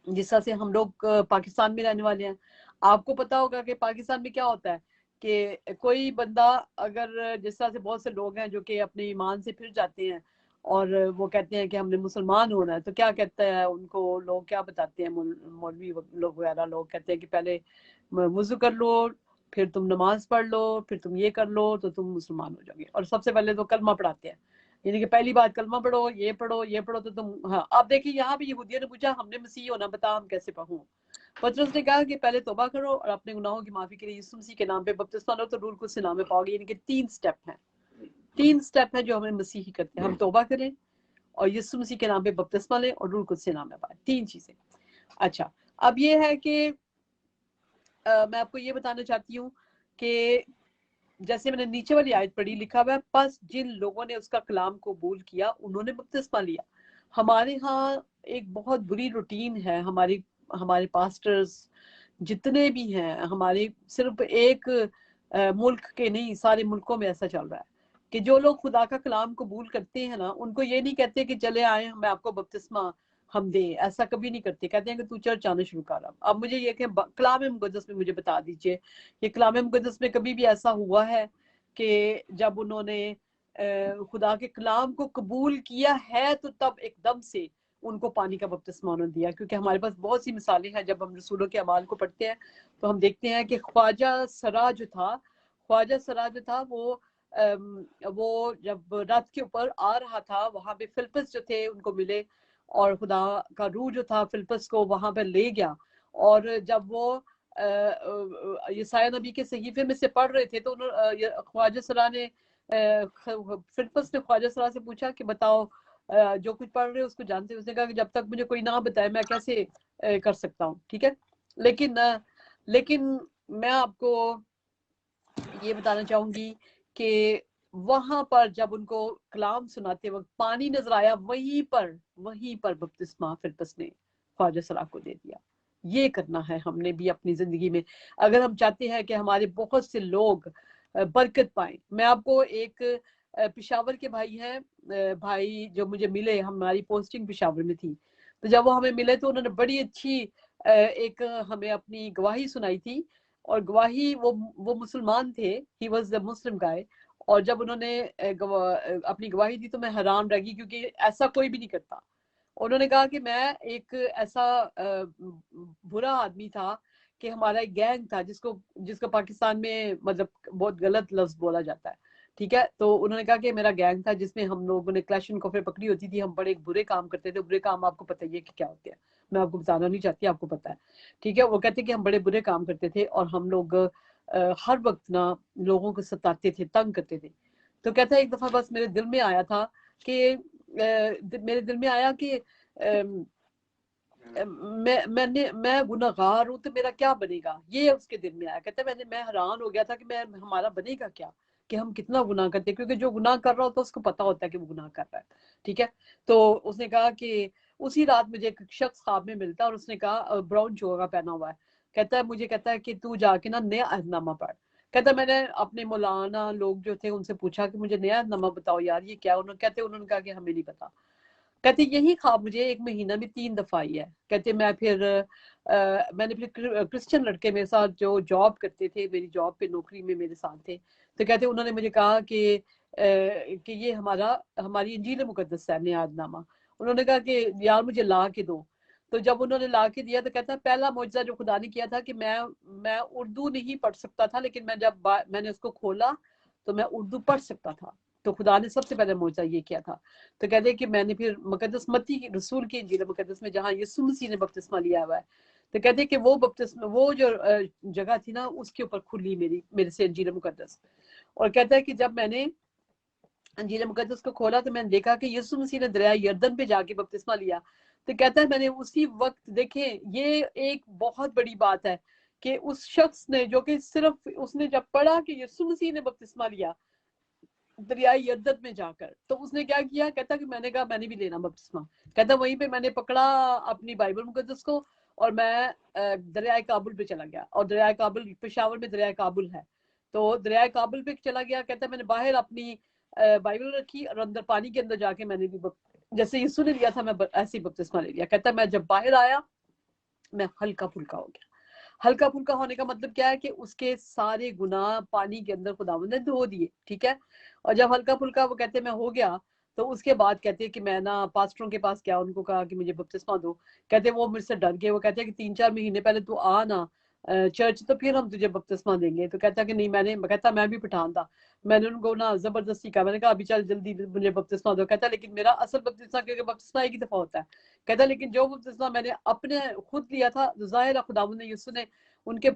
जिस तरह से हम लोग पाकिस्तान में रहने वाले हैं, आपको पता होगा कि पाकिस्तान में क्या होता है कि कोई बंदा, अगर जिस तरह से बहुत से लोग हैं जो कि अपने ईमान से फिर जाते हैं और वो कहते हैं कि हमने मुसलमान होना है, तो क्या कहता है उनको लोग, क्या बताते हैं मौलवी लोग वगैरह, लोग कहते हैं कि पहले वुजू कर लो, फिर तुम नमाज पढ़ लो, फिर तुम ये कर लो तो तुम मुसलमान हो जाओगे। और सबसे पहले तो कलमा पढ़ाते हैं, यानी कि पहली बात कलमा पढ़ो, ये पढ़ो, ये पढ़ो तो तुम। हाँ, अब देखिए यहाँ भी यहूदियों ने पूछा हमने मसीह होना, बता हम कैसे पढ़ूं। पतरस ने कहा कि पहले तौबा करो और अपने गुनाहों की माफी के लिए यीशु मसीह के नाम पे बपतिस्मा लो, तो रूह कुदस नाम में पाओगे। यानी कि 3 स्टेप हैं, 3 स्टेप है जो हमें मसीही करते हैं। हम तौबा करें और यीशु मसीह के नाम पे बपतिस्मा लें और रूह कुदस नाम में पाए, 3 चीजें। अच्छा, अब ये है कि मैं आपको ये बताना चाहती हूँ कि जैसे मैंने नीचे वाली आयत पढ़ी, लिखा हुआ है बस जिन लोगों ने उसका कलाम कबूल किया उन्होंने बपतिस्मा लिया। हमारे यहाँ एक बहुत बुरी रूटीन है, हमारे पास्टर्स जितने भी हैं, हमारे सिर्फ एक मुल्क के नहीं, सारे मुल्कों में ऐसा चल रहा है कि जो लोग खुदा का कलाम कबूल करते हैं ना, उनको ये नहीं कहते कि चले आए मैं आपको बपतिस्मा हम दे, ऐसा कभी नहीं करते। कहते हैं कि तू चर्च आना शुरू कर। अब मुझे ये कि कलाम मुकद्दस में मुझे बता दीजिए कि कलाम मुकद्दस में कभी भी ऐसा हुआ है कि जब उन्होंने खुदा के कलाम को कबूल किया है तो तब एकदम से उनको पानी का बपतिस्मा उन्होंने दिया? क्योंकि हमारे पास बहुत सी मिसालें हैं, जब हम रसूलों के अमाल को पढ़ते हैं तो हम देखते हैं कि ख्वाजा सरा जो था वो जब रथ के ऊपर आ रहा था, वहां पे फिलिप्पस जो थे उनको मिले, और खुदा का रूह जो था फिलिप्पस को वहां पे ले गया। और जब वो यसाया नबी के सहीफे में से पढ़ रहे थे तो ख्वाजा सरा ने फिलिप्पस ने ख्वाजा सरा से पूछा कि बताओ जो कुछ पढ़ रहे हो उसको जानते हो? उसने कहा कि जब तक मुझे कोई ना बताए मैं कैसे कर सकता हूँ, ठीक है। लेकिन मैं आपको ये बताना चाहूंगी कि वहां पर जब उनको कलाम सुनाते वक्त पानी नजर आया, वहीं पर बपतिस्मा फिलिप्पस ने ख्वाजा सरा को दे दिया। ये करना है हमने भी अपनी जिंदगी में, अगर हम चाहते हैं कि हमारे बहुत से लोग बरकत पाए। मैं आपको एक पिशावर के भाई हैं, भाई जो मुझे मिले, हमारी पोस्टिंग पिशावर में थी, तो जब वो हमें मिले तो उन्होंने बड़ी अच्छी एक हमें अपनी गवाही सुनाई थी। और गवाही, वो मुसलमान थे, ही वॉज द मुस्लिम गाय। और जब उन्होंने अपनी गवाही दी तो मैं हैरान रह गई, क्योंकि ऐसा कोई भी नहीं करता। उन्होंने कहा कि मैं एक ऐसा बुरा आदमी था कि हमारा एक गैंग था जिसको पाकिस्तान में मतलब बहुत गलत लफ्ज बोला जाता है, ठीक है। तो उन्होंने कहा कि मेरा गैंग था जिसमें हम लोगों ने क्लैशनकोफे पकड़ी होती थी, हम बड़े बुरे काम करते थे। बुरे काम आपको पता ही है कि क्या होते हैं, मैं आपको बताना नहीं चाहती, आपको पता है, ठीक है। वो कहते कि हम बड़े बुरे काम करते थे और हम लोग हर वक्त ना लोगों को सताते थे, तंग करते थे। तो कहता है एक दफा बस मेरे दिल में आया था कि मेरे दिल में आया कि मैं गुनहगार हूं तो मेरा क्या बनेगा, ये उसके दिल में आया। कहते मैं हैरान हो गया था कि हमारा बनेगा क्या, कि हम कितना गुनाह करते हैं, क्योंकि जो गुनाह कर रहा होता है उसको पता होता है कि वो गुनाह कर रहा है, ठीक है। तो उसने कहा कि उसी रात मुझे एक शख्स ख्वाब में मिलता और उसने कहा, ब्राउन चोगा पहना हुआ है, कहता है कि तू जाके ना नया अहदनामा पढ़। कहता मैंने अपने मौलाना लोग जो थे उनसे पूछा कि मुझे नया अहदनामा बताओ यार, ये क्या? उन्होंने कहा कि हमें नहीं पता। कहते यही ख्वाब मुझे 1 महीना में 3 दफा आई है। कहते मैंने फिर क्रिश्चियन लड़के मेरे साथ जो जॉब करते थे, मेरी जॉब पे नौकरी में मेरे साथ थे, तो कहते उन्होंने मुझे कहा कि ये हमारी इंजील मुकद्दस है, नियादनामा। उन्होंने कहा कि यार मुझे ला के दो। तो जब उन्होंने ला के दिया तो कहता है पहला मौजज़ा जो खुदा ने किया था कि मैं उर्दू नहीं पढ़ सकता था, लेकिन जब मैंने उसको खोला तो मैं उर्दू पढ़ सकता था। तो खुदा ने सबसे पहले मौजज़ा ये किया था। तो कहते हैं कि मैंने फिर मुकद्दस मत्ती की रसूल की इंजील मुकद्दस में जहाँ यीशु मसीह ने बपतिस्मा लिया हुआ है, तो कहते हैं कि वो बपतिस्मा, वो जो जगह थी ना, उसके ऊपर खुली मेरे से इंजील मुकद्दस। और कहता है कि जब मैंने इंजील मुकद्दस को खोला तो मैंने देखा कि यीशु मसीह ने दरिया यरदन पे जाके बपतिस्मा लिया। तो कहता है मैंने उसी वक्त, देखें ये एक बहुत बड़ी बात है कि उस शख्स ने, जो कि सिर्फ उसने जब पढ़ा कि यीशु मसीह ने बपतिस्मा लिया दरिया यरदन में जाकर, तो उसने क्या किया, कहता कि मैंने कहा मैंने भी लेना बपतिस्मा। कहता वहीं पे मैंने पकड़ा अपनी बाइबल मुकद्दस को और मैं दरिया काबुल पे चला गया। और दरिया काबुल, पेशावर में दरिया काबुल है, तो दरिया काबुल पे चला गया। कहता मैंने बाहर अपनी बाइबल रखी और अंदर पानी के अंदर जाके मैंने भी जैसे यीशु ने लिया था मैं ऐसे ही बपतिस्मा ले लिया। कहता मैं जब बाहर आया मैं हल्का फुल्का हो गया। हल्का फुल्का होने का मतलब क्या है कि उसके सारे गुनाह पानी के अंदर खुदावंद ने धो दिए, ठीक है। और जब हल्का फुल्का वो कहते मैं हो गया, तो उसके बाद कहते हैं कि मैं ना पास्टरों के पास गया, उनको कहा कि मुझे बपतिस्मा दो। कहते वो मुझसे डर गए। वो कहते हैं कि 3-4 महीने पहले तू आ ना चर्च, तो फिर हम तुझे बपतिस्मा देंगे। तो कहता कि नहीं, कहता मैं भी पठान था, मैंने उनको ना जबरदस्ती कहा, मैंने कहा अभी चल जल्दी मुझे बपतिस्मा दो। कहता लेकिन मेरा असल बपतिस्मा, क्योंकि बपतिस्मा एक ही दफा होता है, कहता लेकिन जो बपतिस्मा मैंने अपने खुद लिया था, जाहिर है खुदावंद ने, यीशु ने उनके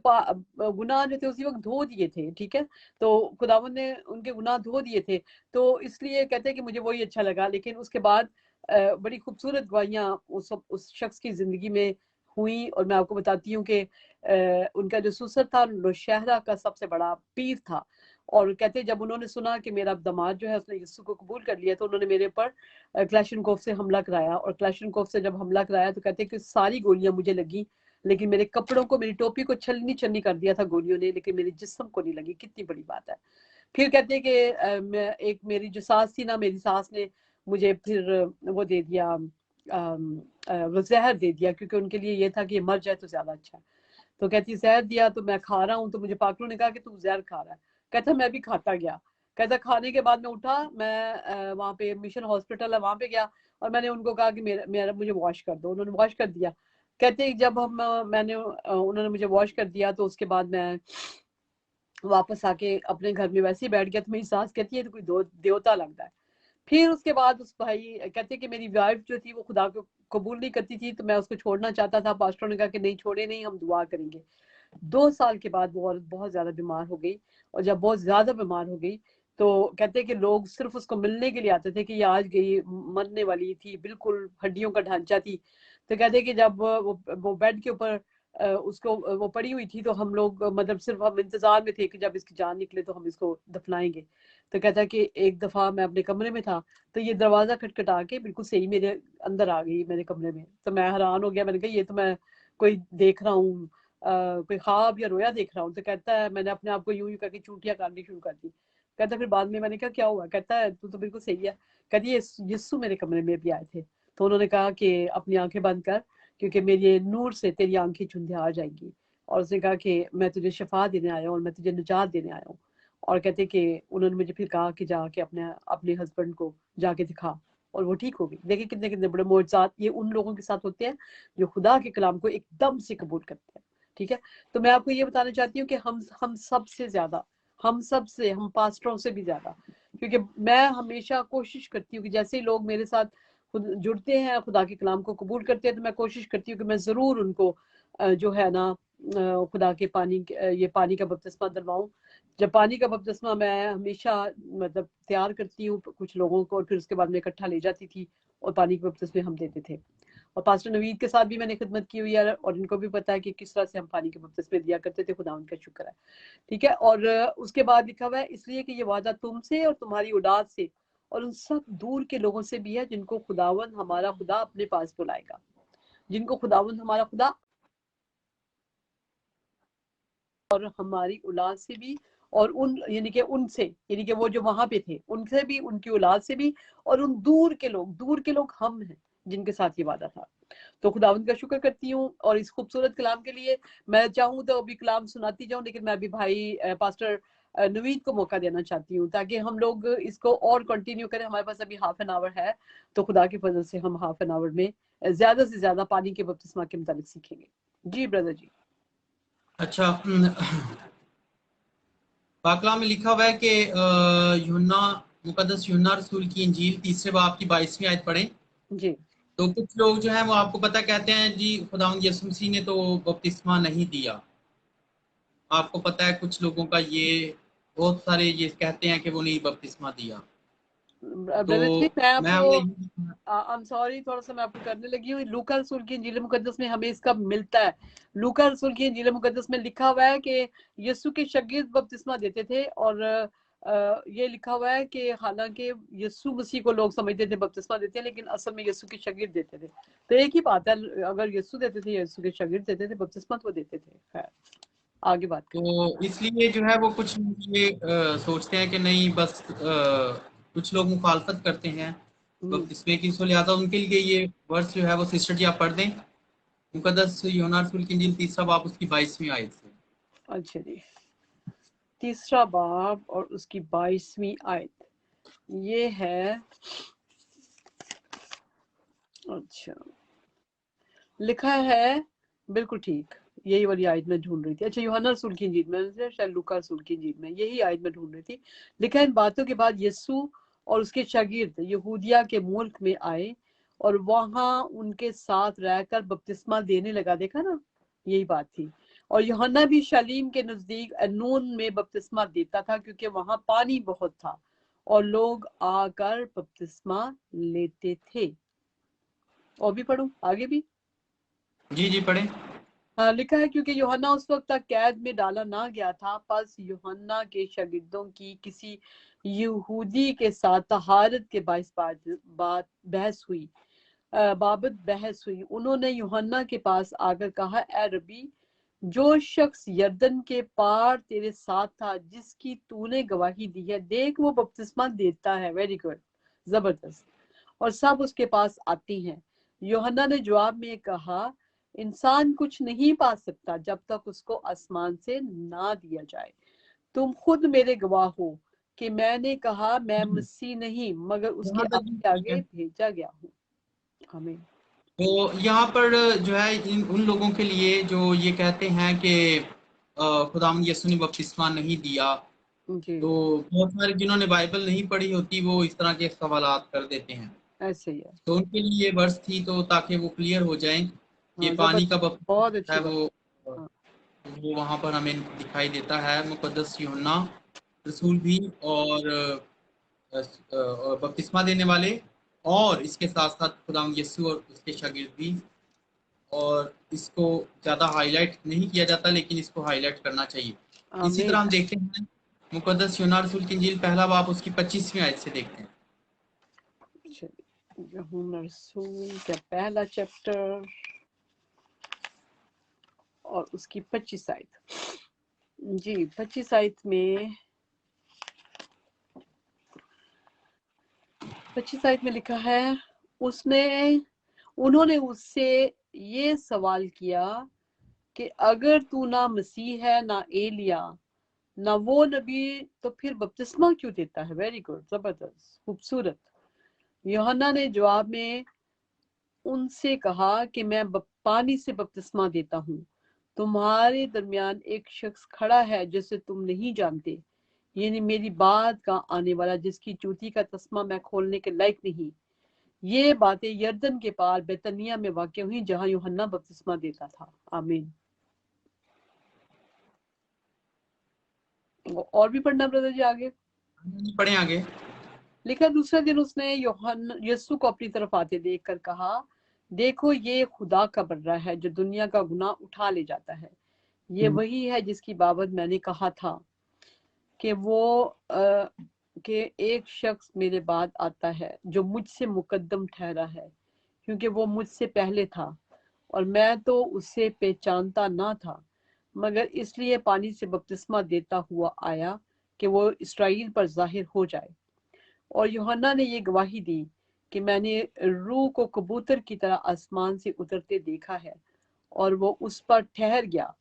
गुनाह जो थे उसी वक्त धो दिए थे, ठीक है। तो खुदावंद ने उनके गुनाह धो दिए थे, तो इसलिए कहते हैं कि मुझे वही अच्छा लगा। लेकिन उसके बाद बड़ी खूबसूरत गवाहियां उस शख्स की जिंदगी में हुई। और मैं आपको बताती हूँ कि उनका जो ससुर था नौशहरा का सबसे बड़ा पीर था। और कहते जब उन्होंने सुना कि मेरा दामाद जो है उसने यीशु को कबूल कर लिया, तो उन्होंने मेरे ऊपर क्लैशनकोफ से हमला कराया। और क्लैशनकोफ से जब हमला कराया तो कहते कि सारी गोलियां मुझे लगी, लेकिन मेरे कपड़ों को, मेरी टोपी को छलनी छलनी कर दिया था गोलियों ने, लेकिन मेरे जिस्म को नहीं लगी। कितनी बड़ी बात है। फिर कहते हैं कि एक मेरी जो सास थी ना, मेरी सास ने मुझे फिर वो दे दिया, वो जहर दे दिया, क्योंकि उनके लिए ये था कि मर जाए तो ज्यादा अच्छा है। तो कहती जहर दिया, तो मैं खा रहा हूँ, तो मुझे पाकलों ने कहा कि तू जहर खा रहा है। कहता मैं भी खाता गया। कहता खाने के बाद मैं उठा, मैं वहाँ पे मिशन हॉस्पिटल है वहाँ पे गया, और मैंने उनको कहा कि मेरा मुझे वॉश कर दो। उन्होंने वॉश कर दिया। कहते जब उन्होंने मुझे वॉश कर दिया, तो उसके बाद मैं वापस आके अपने घर में वैसे ही बैठ गया। तो मेरी सास कहती है तो कोई देवता लगता है। फिर उसके बाद उस भाई कहते कि मेरी वाइफ जो थी वो खुदा को कबूल नहीं करती थी, तो मैं उसको छोड़ना चाहता था। पास्टर ने कहा कि नहीं, छोड़े नहीं, हम दुआ करेंगे। 2 साल के बाद वो औरत बहुत ज्यादा बीमार हो गई। और जब बहुत ज्यादा बीमार हो गई, तो कहते कि लोग सिर्फ उसको मिलने के लिए आते थे कि ये आज गई, मरने वाली थी, बिल्कुल हड्डियों का ढांचा थी। तो कहते कि जब वो बेड के ऊपर उसको वो पड़ी हुई थी, तो हम लोग मतलब सिर्फ हम इंतजार में थे कि जब इसकी जान निकले तो हम इसको दफनाएंगे। तो कहता है कि एक दफा मैं अपने कमरे में था, तो ये दरवाजा खटखटा के बिल्कुल सही मेरे अंदर आ गई, मेरे कमरे में। तो मैं हैरान हो गया, मैंने कहा ये तो मैं कोई देख रहा हूँ, कोई ख्वाब या रोया देख रहा हूँ। तो कहता है मैंने अपने आप को यूं यूं करके चूटियां काटनी शुरू कर दी। कहता फिर बाद में मैंने कहा क्या हुआ? कहता है तू तो बिल्कुल सही है। कहती है यीशु मेरे कमरे में भी आए थे। तो उन्होंने कहा कि अपनी आंखें बंद कर, क्योंकि मेरे नूर से तेरी आंखें चुंधिया आ जाएंगी। और उसने कहा कि मैं तुझे शफा देने आया हूँ और मैं तुझे निजात देने आया हूँ। और कहते कि उन्होंने मुझे फिर कहा कि जाके अपने हस्बैंड को जाके दिखा, और वो ठीक हो गई। देखिए कितने कितने बड़े मौजज़ात ये उन लोगों के साथ होते हैं जो खुदा के कलाम को एकदम से कबूल करते हैं, ठीक है। तो मैं आपको ये बताना चाहती हूँ कि हम सबसे ज्यादा, हम पास्टरों से भी ज्यादा, क्योंकि मैं हमेशा कोशिश करती हूँ कि जैसे ही लोग मेरे साथ जुड़ते हैं, खुदा के कलाम को कबूल करते हैं, तो मैं कोशिश करती हूँ कि मैं ज़रूर उनको जो है ना खुदा के ये पानी का बपतिस्मा दिलवाऊं। जब पानी का बपतिस्मा मैं हमेशा मतलब तैयार करती हूँ कुछ लोगों को, और फिर उसके बाद मैं इकट्ठा ले जाती थी और पानी के बपतिस्मे हम देते थे। और पास्टर नवीद के साथ भी मैंने खिदमत की हुई है, और इनको भी पता है कि किस तरह से हम पानी के बपतिस्मे दिया करते थे। खुदा उनका शुक्र है, ठीक है। और उसके बाद लिखा हुआ है इसलिए कि ये वादा तुमसे और तुम्हारी औलाद से और उन सब दूर के लोगों से भी है जिनको खुदावन हमारा खुदा अपने पास बुलाएगा। जिनको खुदावन हमारा खुदा और हमारी औलाद से भी, और उन यानी कि उनसे, यानी कि वो जो वहां पे थे उनसे भी, उनकी औलाद से भी, और उन दूर के लोग हम हैं जिनके साथ ये वादा था। तो खुदावंद का शुक्र करती हूँ। और इस खूबसूरत कलाम के लिए मैं चाहूँ तो अभी कलाम सुनाती जाऊँ, लेकिन मैं अभी भाई पास्टर नवीद को मौका देना चाहती हूँ ताकि हम लोग इसको और कंटिन्यू करें। हमारे पास अभी हाफ एन आवर है, तो खुदा की फजल से हम हाफ एन आवर में ज्यादा से ज्यादा पानी के बपतिस्मा के मुताबिक सीखेंगे। जी ब्रदर जी। अच्छा, पाकलाम में लिखा हुआ है कि यूहन्ना मुकद्दस यूहन्ना रसूल की इंजील 3 बाब की 22वीं आयत पढ़ें। जी। तो कुछ लोग जो हैं वो आपको पता कहते हैं जी खुदावंद यीशु मसीह ने तो बपतिस्मा नहीं दिया। आपको पता है कुछ लोगों का ये, बहुत सारे ये कहते हैं कि वो नहीं बपतिस्मा दिया। ब्रदर जी तो मैं मैं आपको हमने आई एम सॉरी, थोड़ा सा मैं आपको करने लगी हूँ। लूका रसूल की इंजील मुकद्दस में हमें इसका मिलता है। लूका रसूल की इंजील मुकद्दस में लिखा हुआ है कि यीशु के शागिर्द बपतिस्मा देते थे, और ये लिखा हुआ है कि हालांकि यीशु मसीह को लोग समझते थे बपतिस्मा देते हैं, लेकिन असल में यीशु के शागिर्द देते थे। तो एक ही बात है, अगर यीशु देते थे, यीशु के शागिर्द देते थे, बपतिस्मा तो देते थे। खैर आगे बात करें। तो इसलिए जो है वो कुछ लोग ये सोचते हैं कि नहीं, बस कुछ लोग मुखालफत करते हैं बपतिस्मे की, सो लिहाजा उनके लिए ये वर्स जो है वो सिस्टर जी आप पढ़ दें। मुकद्दस यूहन्ना रसूल की इंजील 3 बाब उसकी 22वीं आयत से। अच्छा जी, 3 बाब और उसकी 22वीं आयत ये है। अच्छा, लिखा है बिल्कुल ठीक, यही वाली आयत में ढूंढ रही थी। अच्छा, यूहन्ना रसूल की इंजील में से, शायद लूका रसूल की इंजील में यही आयत में ढूंढ रही थी। लिखा है इन बातों के बाद यीशु और उसके शागिर्द यहूदिया के मुल्क में आए और वहां उनके साथ रहकर बपतिस्मा देने लगा। देखा ना, यही बात थी। और यूहन्ना भी शालीम के नजदीक अनून में बपतिस्मा देता था, क्योंकि वहां पानी बहुत था और लोग आकर बपतिस्मा लेते थे। और भी पढ़ूं आगे भी? जी पढ़ें। हाँ, लिखा है क्योंकि यूहन्ना उस वक्त तक कैद में डाला ना गया था, बस यूहन्ना के शागिर्दों की किसी यहूदी के साथ तहारत के बात बहस हुई बाबत बहस हुई। उन्होंने यूहन्ना के पास आकर कहा, ए रबी, जो शख्स यरदन के पार तेरे साथ था, जिसकी तूने गवाही दी है, देख वो बपतिस्मा देता है। वेरी गुड, जबरदस्त। और सब उसके पास आती हैं। यूहन्ना ने जवाब में कहा, इंसान कुछ नहीं पा सकता जब तक उसको आसमान से ना दिया जाए। तुम खुद मेरे गवाह हो कि मैंने कहा मैं मसीह नहीं मगर उसके यहाँ तक भी आगे ठीक आगे है। भेजा गया हूँ। आमीन। तो यहाँ पर जो है उन लोगों के लिए जो ये कहते हैं कि खुदावंद यीशु ने बपतिस्मा नहीं दिया, जी, तो बहुत सारे जिन्होंने बाइबल नहीं पढ़ी होती वो इस तरह के सवालात कर देते हैं। ऐसे ही है। तो उनके लिए ये वर्स थी, तो ताकि वो क्लियर हो जाए कि हाँ, पानी का जबरदस्त, बपतिस्मा बहुत अच्छी है बात। वो हाँ, वहाँ पर हमें दिखाई देता है। मुकद्दस यूहन्ना रसूल भी और बपतिस्मा देने वाले, और इसके साथ साथ खुदावंद यीशु और उसके शागिर्द भी। और इसको ज़्यादा हाईलाइट नहीं किया जाता, लेकिन इसको हाईलाइट करना चाहिए। इसी तरह आमीन। हम देखते हैं मुकद्दस यूहन्ना रसूल की इंजील 1 बाब उसकी 25वीं आयत से देखते हैं। यूहन्ना रसूल का पहला चैप्टर और उसकी 25 आयत। जी, 25 आयत में 25 आयत में लिखा है, उन्होंने उससे ये सवाल किया कि अगर तू ना मसीह है, ना एलिया, ना वो नबी, तो फिर बपतिस्मा क्यों देता है? वेरी गुड, जबरदस्त, खूबसूरत। यूहन्ना ने जवाब में उनसे कहा कि मैं पानी से बपतिस्मा देता हूँ। तुम्हारे दरमियान एक शख्स खड़ा है जिसे तुम नहीं जानते, यानी मेरी बाद का आने वाला, जिसकी जूती का तस्मा मैं खोलने के लायक नहीं। ये बातें यरदन के पार बेतनिया में वाक़ हुई, जहां यूहन्ना बपतिस्मा देता था। आमीन। और भी पढ़ना ब्रदर जी आगे? पढ़ें आगे। लिखा, दूसरे दिन उसने यीशु को अपनी तरफ आते देखकर कहा, देखो ये खुदा का बर्रा है जो दुनिया का गुनाह उठा ले जाता है। ये वही है जिसकी बाबत मैंने कहा था कि कि एक शख्स मेरे बाद आता है जो मुझसे मुकद्दम ठहरा है, क्योंकि वो मुझसे पहले था और मैं तो उसे पहचानता ना था, मगर इसलिए पानी से बपतिस्मा देता हुआ आया कि वो इस्राएल पर जाहिर हो जाए। और यूहन्ना ने ये गवाही दी कि मैंने रूह को कबूतर की तरह आसमान से उतरते देखा है, और वो उस पर ठहर गया,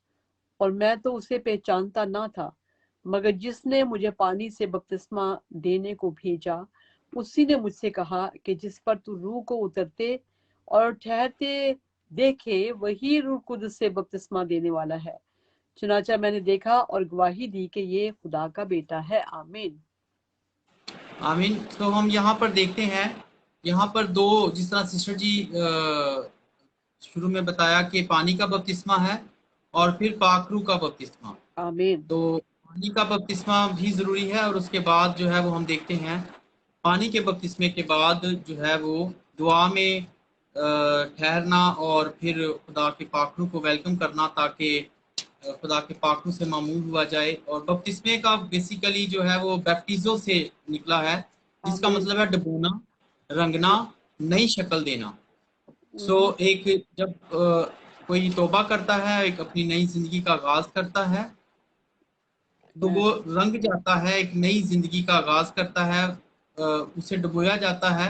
और मैं तो उसे पहचानता ना था, मगर जिसने मुझे पानी से बपतिस्मा देने को भेजा, उसी ने मुझसे कहा कि जिस पर तू रूह को उतरते और ठहरते देखे, वही रूह कुदस से बपतिस्मा देने वाला है। चुनाचा मैंने देखा और गवाही दी कि ये खुदा का बेटा है। आमीन। आमीन। तो हम यहाँ पर देखते हैं, यहाँ पर दो, जिस तरह सिस्टर जी शुरू में बताया कि पानी का बपतिस्मा है और फिर पाखरू का बपतिस्मा। आमीन। तो पानी का बपतिस्मा भी जरूरी है और उसके बाद जो है वो हम देखते हैं पानी के बपतिस्मे के बाद जो है वो दुआ में ठहरना और फिर खुदा के पाखरू को वेलकम करना, ताकि खुदा के पाखरू से मामूल हुआ जाए। और बपतिस्मे का बेसिकली जो है वो बैप्टिजो से निकला है, जिसका आमीन। मतलब है डुबोना, रंगना, नई शक्ल देना। सो एक जब कोई तौबा करता है, एक अपनी नई जिंदगी का आगाज करता है, तो वो रंग जाता है, एक नई जिंदगी का आगाज करता है, उसे डुबोया जाता है।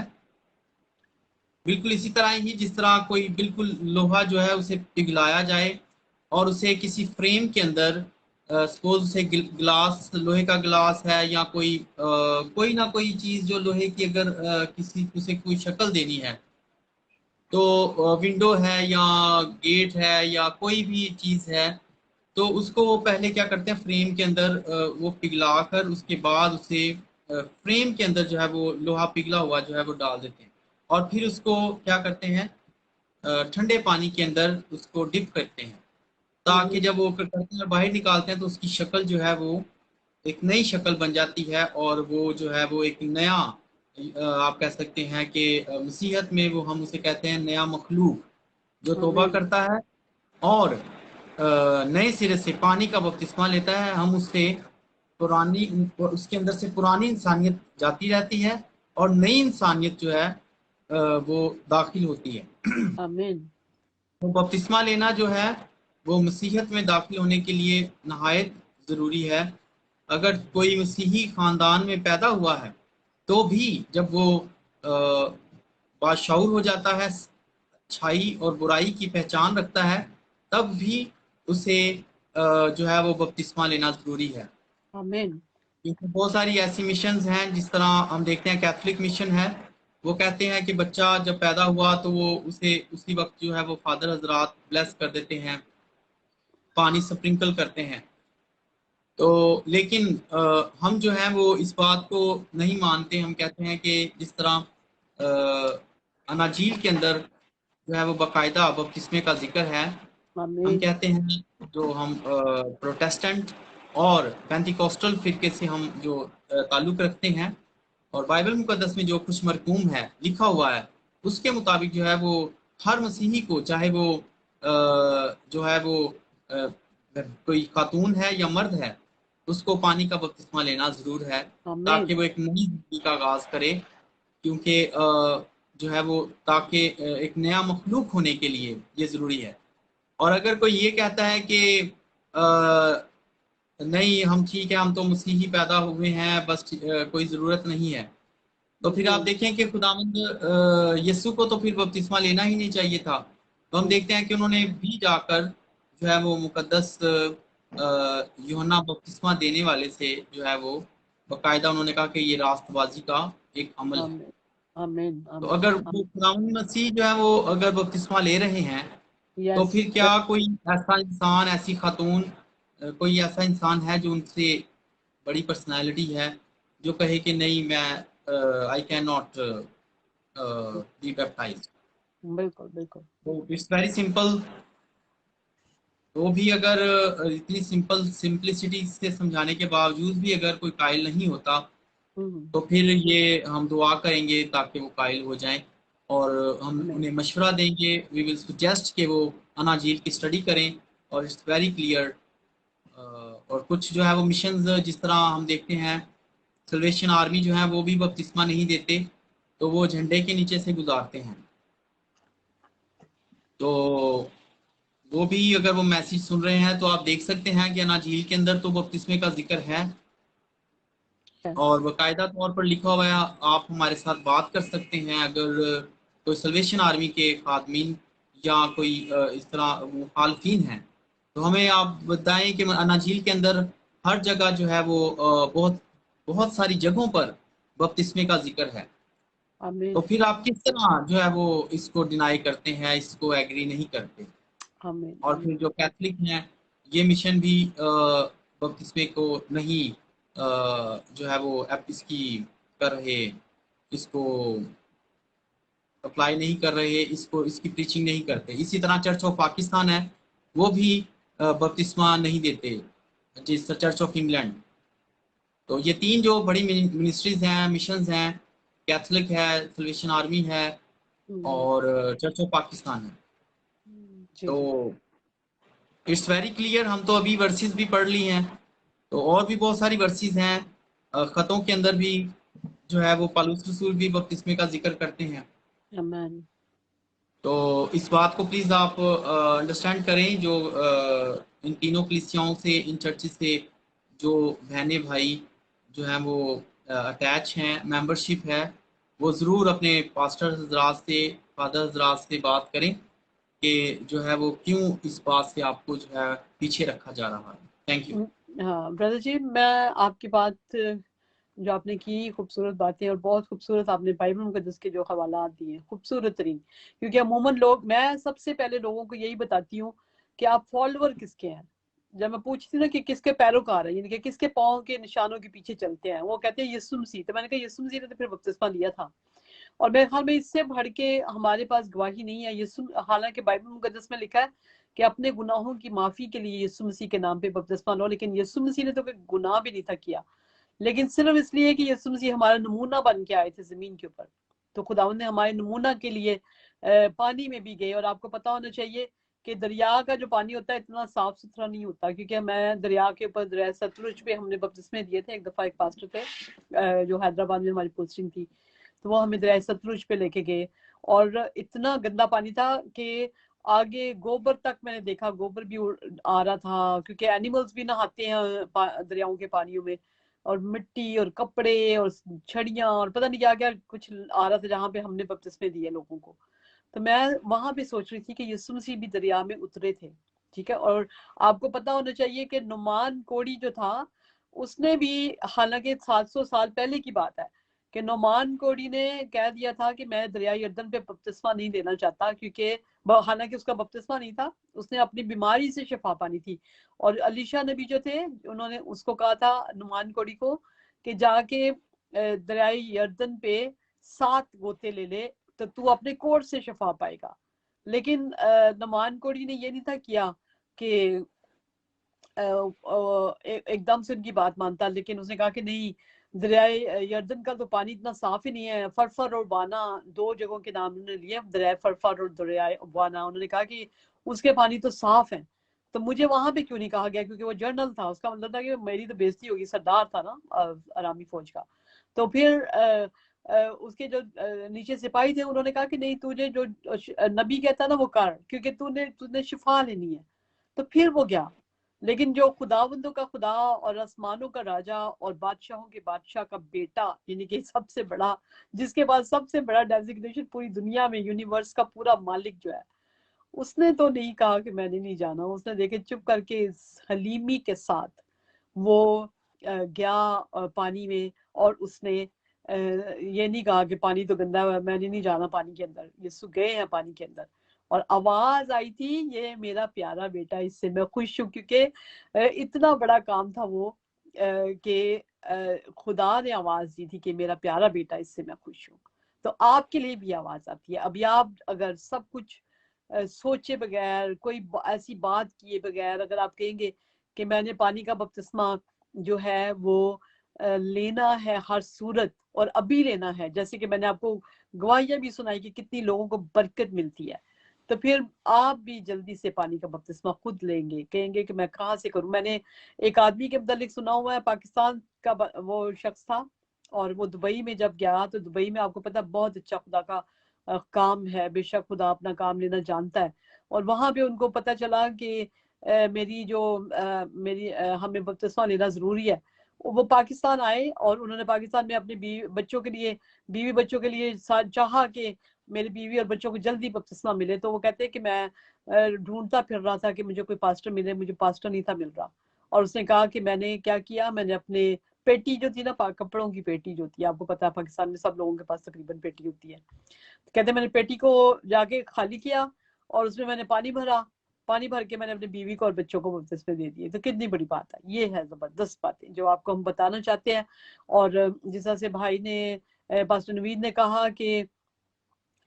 बिल्कुल इसी तरह ही जिस तरह कोई बिल्कुल लोहा जो है उसे पिघलाया जाए और उसे किसी फ्रेम के अंदर, सपोज उसे गिलास, लोहे का गिलास है या कोई ना कोई चीज जो लोहे की, अगर किसी उसे कोई शक्ल देनी है, तो विंडो है या गेट है या कोई भी चीज है, तो उसको वो पहले क्या करते हैं, फ्रेम के अंदर वो पिघला कर उसके बाद उसे फ्रेम के अंदर जो है वो लोहा पिघला हुआ जो है वो डाल देते हैं और फिर उसको क्या करते हैं, ठंडे पानी के अंदर उसको डिप करते हैं, ताकि जब वो करते हैं बाहर निकालते हैं तो उसकी शक्ल जो है वो एक नई शक्ल बन जाती है और वो जो है वो एक नया, आप कह सकते हैं कि मसीहत में वो हम उसे कहते हैं नया मखलूक जो तौबा आमीन। करता है और नए सिरे से पानी का बपतिस्मा लेता है। हम उससे पुरानी, उसके अंदर से पुरानी इंसानियत जाती रहती है और नई इंसानियत जो है वो दाखिल होती है। आमीन। तो बपतिस्मा लेना जो है वो मसीहत में दाखिल होने के लिए नहायत ज़रूरी है। अगर कोई मसीही ख़ानदान में पैदा हुआ है तो भी जब वो बाशऊर हो जाता है, अच्छाई और बुराई की पहचान रखता है, तब भी उसे जो है वो बपतिस्मा लेना ज़रूरी है। आमीन। क्योंकि बहुत सारी ऐसी मिशंस हैं, जिस तरह हम देखते हैं कैथोलिक मिशन है, वो कहते हैं कि बच्चा जब पैदा हुआ तो वो उसे उसी वक्त जो है वो फादर हजरात ब्लेस कर देते हैं, पानी स्प्रिंकल करते हैं। तो लेकिन हम जो है वो इस बात को नहीं मानते। हम कहते हैं कि जिस तरह अनाजील के अंदर जो है वो बाकायदा बपतिस्मे का जिक्र है, हम आमीन। कहते हैं जो हम प्रोटेस्टेंट और पेंटिकोस्टल फिरके से हम जो ताल्लुक रखते हैं और बाइबल मुकद्दस में जो कुछ मरकूम है, लिखा हुआ है, उसके मुताबिक जो है वो हर मसीही को, चाहे वो जो है वो कोई खातून है या मर्द है, उसको पानी का बपतिस्मा लेना जरूर है, ताकि आमीन। वो एक नई जिंदगी का आगाज करे। क्योंकि जो है वो ताकि एक नया मखलूक होने के लिए ये जरूरी है। और अगर कोई ये कहता है कि नहीं हम ठीक है, हम तो मसीही पैदा हुए हैं, बस कोई ज़रूरत नहीं है, तो फिर आप देखें कि खुदावंद यीशु को तो फिर बपतिस्मा लेना ही नहीं चाहिए था। तो हम देखते हैं कि उन्होंने भी जाकर जो है वो मुकद्दस यूहन्ना बपतिस्मा देने वाले से जो है वो बाकायदा उन्होंने कहा कि ये रास्तबाजी का एक अमल है। आमीन। आमीन। तो आमीन। अगर वो खुदावंद मसीह जो है वो अगर बपतिस्मा ले रहे हैं, तो यस। फिर क्या कोई ऐसा इंसान, ऐसी खातून, कोई ऐसा इंसान है जो उनसे बड़ी पर्सनालिटी है, जो कहे कि नहीं मैं I can not be baptised? बिल्कुल बिल्कुल। तो इट्स वेरी सिंपल। तो भी अगर इतनी सिंपलिसिटी से समझाने के बावजूद भी अगर कोई कायल नहीं होता, तो फिर ये हम दुआ करेंगे ताकि वो कायल हो जाएं और हम आमीन। उन्हें मशवरा देंगे, वी विल सजेस्ट कि वो अनाजील की स्टडी करें। और इट्स वेरी क्लियर। और कुछ जो है वो मिशंस, जिस तरह हम देखते हैं सल्वेशन आर्मी जो है वो भी बपतिस्मा नहीं देते, तो वो झंडे के नीचे से गुजारते हैं। तो वो भी अगर वो मैसेज सुन रहे हैं तो आप देख सकते हैं कि अनाजील के अंदर तो बपतिस्मे का जिक्र है और बाकायदा तौर पर लिखा हुआ है। आप हमारे साथ बात कर सकते हैं अगर कोई सल्वेशन आर्मी के खादमीन या कोई इस तरह मुखालफिन हैं, तो हमें आप बताएं कि अनाजील के अंदर हर जगह जो है वो बहुत बहुत सारी जगहों पर बपतिस्मे का जिक्र है। आमीन। तो फिर आप किस तरह जो है वो इसको डिनाई करते हैं, इसको एग्री नहीं करते? आमीन। और फिर जो कैथलिक हैं, ये मिशन भी बपतिस्मे को नहीं जो है वो इसकी कर रहे, इसको अप्लाई नहीं कर रहे, इसको इसकी प्रीचिंग नहीं करते। इसी तरह चर्च ऑफ पाकिस्तान है, वो भी बपतिस्मा नहीं देते, जिस चर्च ऑफ इंग्लैंड। तो ये 3 जो बड़ी मिनिस्ट्रीज हैं, मिशंस हैं, कैथोलिक है, सल्वेशन आर्मी है और चर्च ऑफ पाकिस्तान है। जी तो जी इट्स वेरी क्लियर। हम तो अभी वर्सेस भी पढ़ ली हैं, तो और भी बहुत सारी वर्सेस हैं। खतों के अंदर भी जो है वो पौलुस रसूल भी बपतिस्मे का जिक्र करते हैं। आमीन। तो इस बात को प्लीज आप अंडरस्टैंड करें, जो इन तीनों कलीसियाओं से, इन चर्चेस से जो बहने भाई जो हैं वो अटैच हैं, मेंबरशिप है, वो ज़रूर अपने पास्टर हजरात से, फादर हजरात से बात करें कि जो है वो क्यों इस बात से आपको जो है पीछे रखा जा रहा है। Thank you. हाँ ब्रदर जी, मैं आपकी बात जो आपने की, खूबसूरत बातें, और बहुत खूबसूरत आपने बाइबल मुकद्दस के जो हवालात दिए, खूबसूरत तरीन। क्योंकि अमूमन लोग, मैं सबसे पहले लोगों को यही बताती हूँ कि आप फॉलोअर किसके हैं। जब मैं पूछती ना कि किसके पैरोकार है, यानी कि किसके पाँव के निशानों के पीछे चलते हैं, वो कहते हैं यीशु मसीह। तो मैंने कहा यीशु मसीह ने तो फिर बपतिस्मा लिया था। और मेरे ख्याल में इससे बढ़ के हमारे पास गवाही नहीं है। यीशु, हालांकि बाइबल मुकद्दस में लिखा है कि अपने गुनाहों की माफी के लिए यीशु मसीह के नाम पे बपतिस्मा लो, लेकिन यीशु मसीह ने तो कोई गुनाह भी नहीं था किया, लेकिन सिर्फ इसलिए कि यीशु मसीह हमारा नमूना बन के आए थे जमीन के ऊपर। तो खुदावंद ने हमारे नमूना के लिए पानी में भी गए। और आपको पता होना चाहिए कि दरिया का जो पानी होता है इतना साफ सुथरा नहीं होता, क्योंकि मैं दरिया के ऊपर, दरिया सतलुज पे हमने बपतिस्मे दिए थे। एक दफा एक पास्टर थे जो हैदराबाद में हमारी पोस्टिंग थी, तो वो हमें दरिया सतलुज पे लेके गए, और इतना गंदा पानी था कि आगे गोबर तक मैंने देखा, गोबर भी आ रहा था, क्योंकि एनिमल्स भी नहाते हैं दरियाओं के पानियों में, और मिट्टी और कपड़े और छड़ियां और पता नहीं क्या क्या कुछ आ रहा था जहाँ पे हमने बपतिस्मे दिए लोगों को। तो मैं वहां पे सोच रही थी कि यीशु मसीह भी दरिया में उतरे थे, ठीक है। और आपको पता होना चाहिए कि नुमान कोड़ी जो था, उसने भी, हालांकि 700 साल पहले की बात है, कि नुमान कोड़ी ने कह दिया था कि मैं दरिया यरदन पे बपतिस्मा नहीं लेना चाहता, क्योंकि हालांकि उसका बपतिस्मा नहीं था, उसने अपनी बीमारी से शिफा पानी थी। और अलीशा नबी जो थे, उन्होंने उसको कहा था नुमान कोड़ी को कि जाके दरिया यरदन पे 7 गोते ले ले, तो तू अपने कोर्स से शिफा पाएगा। लेकिन नुमान कोड़ी ने ये नहीं था किया कि एकदम से उनकी बात मानता, लेकिन उसने कहा कि नहीं, दरिया यर्दन का तो पानी इतना साफ ही नहीं है। फरफर और बाना, 2 जगहों के नाम उन्होंने लिए, दरिया फरफर और दरिया बाना। उन्होंने कहा कि उसके पानी तो साफ है। तो मुझे वहां पे क्यों नहीं कहा गया, क्योंकि वो जर्नल था, उसका मतलब था कि मेरी तो बेइज्जती होगी, सरदार था ना आरामी फौज का। तो फिर उसके जो नीचे सिपाही थे, उन्होंने कहा कि नहीं, तुझे जो नबी कहता ना वो कर, क्योंकि तूने शिफा लेनी है। तो फिर वो गया। लेकिन जो खुदावंदों का खुदा और आसमानों का राजा और बादशाहों के बादशाह का बेटा, यानी कि सबसे बड़ा, जिसके पास सबसे बड़ा डेजिग्नेशन पूरी दुनिया में, यूनिवर्स का पूरा मालिक जो है, उसने तो नहीं कहा कि मैंने नहीं जाना। उसने देखे चुप करके इस हलीमी के साथ वो गया पानी में, और उसने ये नहीं कहा कि पानी तो गंदा है, मैंने नहीं जाना पानी के अंदर। यीशु गए हैं पानी के अंदर, और आवाज आई थी, ये मेरा प्यारा बेटा, इससे मैं खुश हूँ। क्योंकि इतना बड़ा काम था वो कि खुदा ने आवाज दी थी कि मेरा प्यारा बेटा, इससे मैं खुश हूँ। तो आपके लिए भी आवाज आती है। अभी आप अगर सब कुछ सोचे बगैर, कोई ऐसी बात किए बगैर, अगर आप कहेंगे कि मैंने पानी का बपतिस्मा जो है वो लेना है हर सूरत, और अभी लेना है, जैसे कि मैंने आपको गवाहियां भी सुनाई कि कितनी लोगों को बरकत मिलती है, तो फिर आप भी जल्दी से पानी का बपतिस्मा खुद लेंगे, कहेंगे कि मैं कहाँ से करूं। मैंने एक आदमी के मुतालिक सुना हुआ है, पाकिस्तान का वो शख्स था, और वो दुबई में जब गया, तो दुबई में आपको पता बहुत अच्छा खुदा का काम है, बेशक खुदा अपना काम लेना जानता है। और वहां पे उनको पता चला कि हमें बपतिस्मा लेना जरूरी है। वो पाकिस्तान आए, और उन्होंने पाकिस्तान में अपने बीवी बच्चों के लिए चाहा कि मेरी बीवी और बच्चों को जल्दी बपतिस्मा मिले। तो वो कहते हैं कि मैं ढूंढता फिर रहा था कि मुझे कोई पास्टर मिले, मुझे पास्टर नहीं था मिल रहा। और उसने कहा कि मैंने क्या किया, मैंने अपने पेटी जो थी ना, कपड़ों की पेटी जो थी, आपको पता है पाकिस्तान में सब लोगों के पास तकरीबन पेटी होती है, तो कहते मैंने पेटी को जाके खाली किया, और उसमें मैंने पानी भरा, पानी भर के मैंने अपनी बीवी को और बच्चों को बपतिस्मे दे दिए। तो कितनी बड़ी बात है। ये है जबरदस्त बातें जो आपको हम बताना चाहते हैं। और जिस तरह से भाई ने पास्टर नवीद ने कहा कि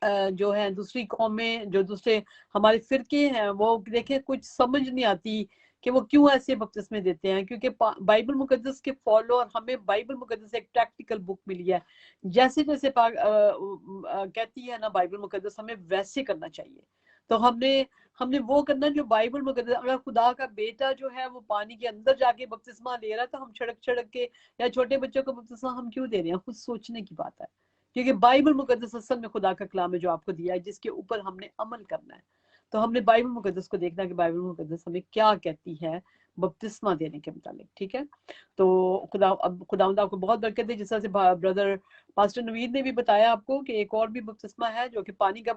जो है दूसरी कौमें, जो दूसरे हमारे फिरके हैं, वो देखें कुछ समझ नहीं आती कि वो क्यों ऐसे बपतिस्मे देते हैं, क्योंकि बाइबल मुकद्दस के फॉलो, और हमें बाइबल मुकद्दस एक प्रैक्टिकल बुक मिली है। जैसे जैसे कहती है ना बाइबल मुकद्दस, हमें वैसे करना चाहिए। तो हमने वो करना जो बाइबल मुकद्दस। अगर खुदा का बेटा जो है वो पानी के अंदर जाके बपतिस्मा ले रहा है, तो हम छड़क छड़क के या छोटे बच्चों को बपतिस्मा हम क्यों दे रहे हैं? खुद सोचने की बात है, क्योंकि बाइबल मुकद्दस असल में खुदा का कलाम है जो आपको दिया है, जिसके ऊपर हमने अमल करना है। तो हमने बाइबल मुकद्दस को देखना कि बाइबल मुकद्दस हमें क्या कहती है बपतिस्मा देने के मुतालिक। ठीक है, तो खुदावंद आपको बहुत बरकत दे। जिस तरह से ब्रदर पास्टर नवीद ने भी बताया आपको कि एक और भी बपतिस्मा है जो कि पानी का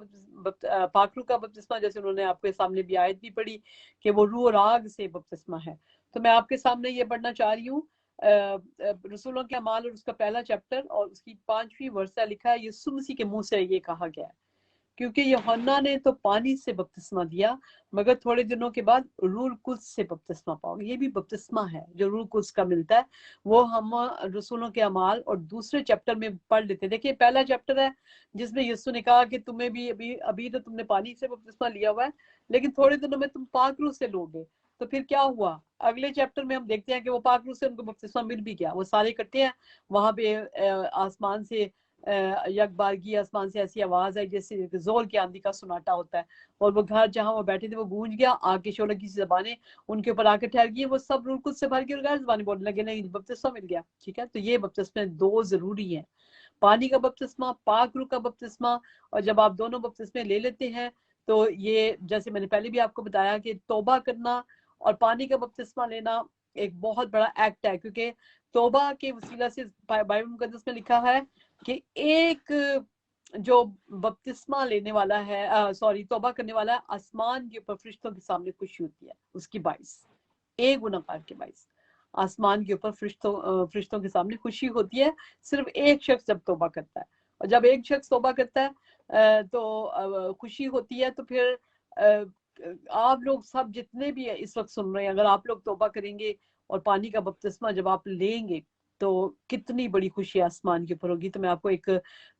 पाखरू का बपतिस्मा, जैसे उन्होंने आपके सामने भी आयत भी पढ़ी कि वो रूह और आग से बपतिस्मा है। तो मैं आपके सामने ये पढ़ना चाह रही हूँ रसूलों के अमाल और उसका पहला चैप्टर और उसकी 5वीं वर्ष लिखा है। यीशु मसीह के मुंह से ये कहा गया है, क्योंकि यूहन्ना ने तो पानी से बपतिस्मा दिया, मगर थोड़े दिनों के बाद रूह कुद्स से बपतिस्मा पाओगे। ये भी बपतिस्मा है जो रूह कुद्स का मिलता है। वो हम रसूलों के अमाल और दूसरे चैप्टर में पढ़ लेते। देखिए पहला चैप्टर है जिसमें यीशु ने कहा कि तुम्हें भी अभी तो तुमने पानी से बपतिस्मा लिया हुआ है, लेकिन थोड़े दिनों में तुम पाक रूह से लोगे। तो फिर क्या हुआ? अगले चैप्टर में हम देखते हैं कि वो पाक रूह से उनको बपतिस्मा मिल भी गया। वो सारे इकट्ठे हैं वहां पे, आसमान से यकबारगी, आसमान से ऐसी आवाज आई जैसे जोर की आंधी का सुनाटा होता है, और वो घर जहां वो बैठे थे वो गूंज गया। आग के शोले की जबानें उनके ऊपर आकर ठहर गई। वो सब रूह कुद्स से भर के गैर जबानी बोलने लगे, नहीं बपतिस्मा मिल गया। ठीक है, तो ये बपतिस्मे दो जरूरी है, पानी का बपतिस्मा, पाक रूह का बपतिस्मा। और जब आप दोनों बपतिस्मे ले लेते हैं तो ये, जैसे मैंने पहले भी आपको बताया कि तौबा करना और पानी का बपतिस्मा लेना एक बहुत बड़ा एक्ट है, क्योंकि तौबा के वसीला से बाइबल मुकद्दस में लिखा है कि एक जो बपतिस्मा लेने वाला है, सॉरी तौबा करने वाला है, आसमान के ऊपर फरिश्तों के सामने खुशी होती है उसकी बाइस, एक गुनाहगार के बाइस आसमान के ऊपर फरिश्तों के सामने खुशी होती है, सिर्फ एक शख्स जब तौबा करता है। और जब एक शख्स तौबा करता है तो खुशी होती है। तो फिर आप लोग सब जितने भी इस वक्त सुन रहे हैं, अगर आप लोग तौबा करेंगे और पानी का बपतिस्मा जब आप लेंगे तो कितनी बड़ी खुशी आसमान के ऊपर होगी। तो मैं आपको एक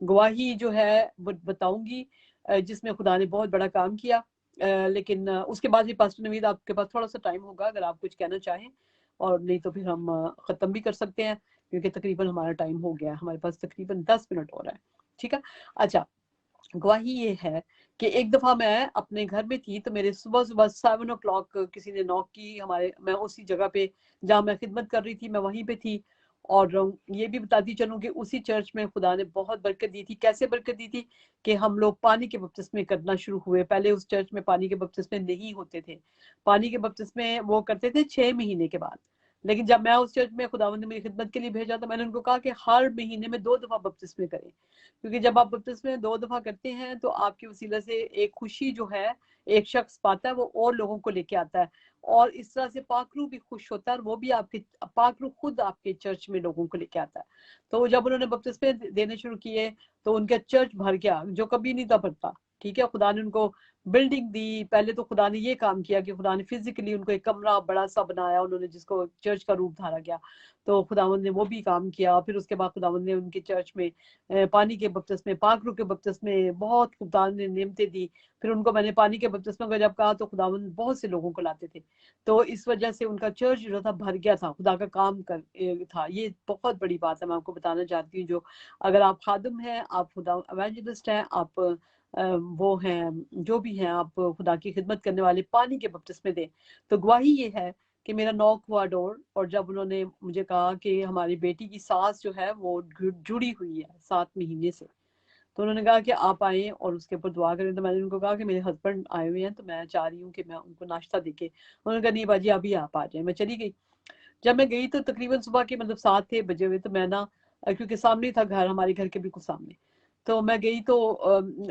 गवाही जो है बताऊंगी जिसमें खुदा ने बहुत बड़ा काम किया। लेकिन उसके बाद भी पास्टर नवीद आपके पास थोड़ा सा टाइम होगा अगर आप कुछ कहना चाहें, और नहीं तो फिर हम ख़त्म भी कर सकते हैं, क्योंकि तकरीबन हमारा टाइम हो गया है, हमारे पास तकरीबन 10 मिनट हो रहा है। ठीक है, अच्छा, गवाही ये है कि एक दफ़ा मैं अपने घर में थी, तो मेरे सुबह सुबह 7 o'clock किसी ने नॉक की हमारे, मैं उसी जगह पे जहाँ मैं खिदमत कर रही थी मैं वहीं पे थी। और ये भी बताती चलूँ कि उसी चर्च में खुदा ने बहुत बरकत दी थी। कैसे बरकत दी थी कि हम लोग पानी के बपतिस्मे करना शुरू हुए। पहले उस चर्च में पानी के बपतिस्मे नहीं होते थे, पानी के बपतिस्मे वो करते थे 6 महीने के बाद। लेकिन जब मैं उस चर्च में खुदावंद ने मेरी खिदमत के लिए भेजा तो मैंने उनको कहा कि हर महीने में 2 दफ़ा बपतिस्मे करें, क्योंकि जब आप बपतिस्मे 2 दफ़ा करते हैं तो आपके वसीला से एक खुशी जो है एक शख्स पाता है, वो और लोगों को लेके आता है, और इस तरह से पाकरू भी खुश होता है, और वो भी आपके पाकरू खुद आपके चर्च में लोगों को लेके आता है। तो जब उन्होंने बपतिस्मे देने शुरू किए तो उनका चर्च भर गया, जो कभी नहीं था भरता। ठीक है, खुदा ने उनको बिल्डिंग दी। पहले तो खुदा ने ये काम किया कि खुदा ने फिजिकली उनको एक कमरा बड़ा सा बनाया उन्होंने, जिसको चर्च का रूप धारा गया। तो खुदावंद ने वो भी काम किया। फिर उसके बाद खुदावंद ने उनके चर्च में पानी के बपतिस्मे, पाक रूह के बपतिस्मे, बहुत खुदा ने नेमतें दी। फिर उनको मैंने पानी के बपतिस्मे का जब कहा तो खुदावंद बहुत से लोगों को लाते थे। तो इस वजह से उनका चर्च जो था भर गया था, खुदा का काम था। ये बहुत बड़ी बात है, मैं आपको बताना चाहती हूँ। जो अगर आप खादिम हैं, आप खुदा एवेंजलिस्ट हैं, आप वो हैं, जो भी हैं, आप खुदा की खिदमत करने वाले, पानी के बपतिस्मे दें। तो गवाही ये है कि मेरा नॉक हुआ डोर, और जब उन्होंने मुझे कहा कि हमारी बेटी की सांस जो है वो जुड़ी हुई है 7 महीने से, तो उन्होंने कहा कि आप आए और उसके ऊपर दुआ करें। तो मैंने उनको कहा कि मेरे हस्बैंड आए हुए हैं, तो मैं चाह रही हूँ कि मैं उनको नाश्ता देके। उन्होंने कहा नहीं बाजी अभी आप आ जाए। मैं चली गई। जब मैं गई तो तकरीबन सुबह के 7 बजे हुए। तो मैं ना, क्योंकि सामने था घर, हमारे घर के बिल्कुल सामने, तो मैं गई तो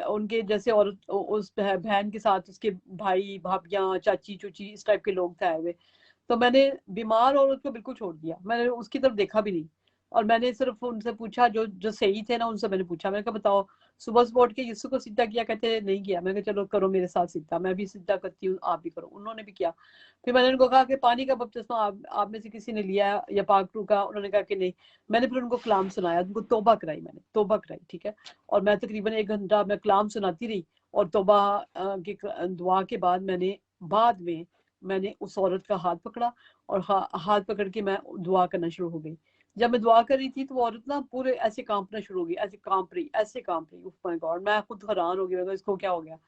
उनके जैसे, और उस बहन के साथ उसके भाई भाभियाँ चाची चूची इस टाइप के लोग थे आए हुए। तो मैंने बीमार औरत को बिल्कुल छोड़ दिया, मैंने उसकी तरफ देखा भी नहीं। और मैंने सिर्फ उनसे पूछा, जो सही थे ना, उनसे मैंने पूछा, मैंने कहा बताओ सुबह सुबह उठ के यीशु को सीधा किया? कहते नहीं किया। मैंने कहा चलो करो मेरे साथ सीधा, मैं भी सीधा करती हूँ, आप भी करो। उन्होंने भी किया। फिर मैंने उनको कहा कि पानी का बपतिस्मा आप में से किसी ने लिया है या पाक रू का? उन्होंने कहा कि नहीं। मैंने फिर उनको कलाम सुनाया, उनको तोबा कराई, मैंने तोबा कराई, ठीक है। और मैं तकरीबन 1 घंटा मैं कलाम सुनाती रही, और तोबा की दुआ के बाद मैंने उस औरत का हाथ पकड़ा, और हाथ पकड़ के मैं दुआ करना शुरू हो गई। जब मैं दुआ कर रही थी तो वो औरत ना पूरे ऐसे कांपना शुरू हो गई, ऐसे कांप रही। ओह माय गॉड, मैं खुद हैरान हो गई, इसको क्या हो गया।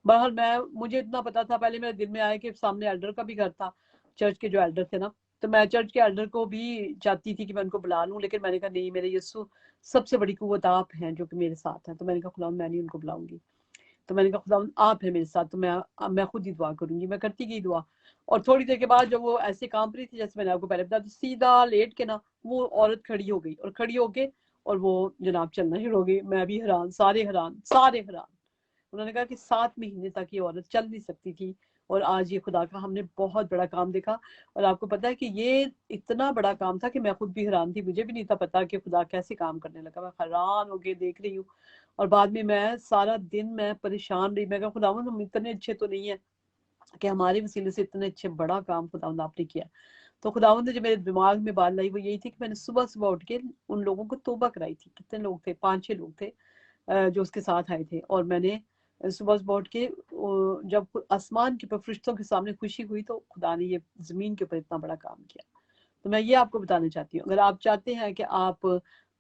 बहरहाल मुझे इतना पता था, पहले मेरे दिल में आया कि सामने एल्डर का भी घर था, चर्च के जो एल्डर थे ना, तो मैं चर्च के एल्डर को भी चाहती थी कि मैं उनको बुला लूं, लेकिन मैंने कहा नहीं, मेरे यीशु सबसे बड़ी कुव्वत आप हैं जो कि मेरे साथ हैं। तो मैंने कहा खुदा मैं नहीं उनको बुलाऊंगी। तो मैंने कहा खुदा आप है मेरे साथ, तो मैं खुद ही दुआ करूंगी। मैं करती गई दुआ, और थोड़ी देर के बाद जब वो ऐसे कांप रही थी जैसे मैंने आपको पहले बताया, तो सीधा लेट के ना वो औरत खड़ी हो गई, और खड़ी होके और वो जनाब चलना शुरू हो गई। मैं भी हैरान, सारे हैरान। उन्होंने कहा कि 7 महीने तक ये औरत चल नहीं सकती थी, और आज ये खुदा का हमने बहुत बड़ा काम देखा। और आपको पता है कि ये इतना बड़ा काम था कि मैं खुद भी हैरान थी, मुझे भी नहीं था पता कि खुदा कैसे काम करने लगा। मैं हैरान होके देख रही हूँ, और बाद में मैं सारा दिन मैं परेशान रही। मैं कहा खुदा हम इतने अच्छे तो नहीं है कि हमारे वसीले से इतने अच्छे बड़ा काम खुदा आपने किया। तो खुदावंद ने जो मेरे दिमाग में बात लाई वो यही थी कि मैंने सुबह सुबह उठ के उन लोगों को तौबा कराई थी। कितने लोग थे? 5-6 लोग थे जो उसके साथ आए थे, और मैंने सुबह सुबह उठ के जब आसमान के ऊपर फरिश्तों के सामने खुशी हुई, तो खुदा ने ये जमीन के ऊपर इतना बड़ा काम किया। तो मैं ये आपको बताना चाहती हूँ, अगर आप चाहते हैं कि आप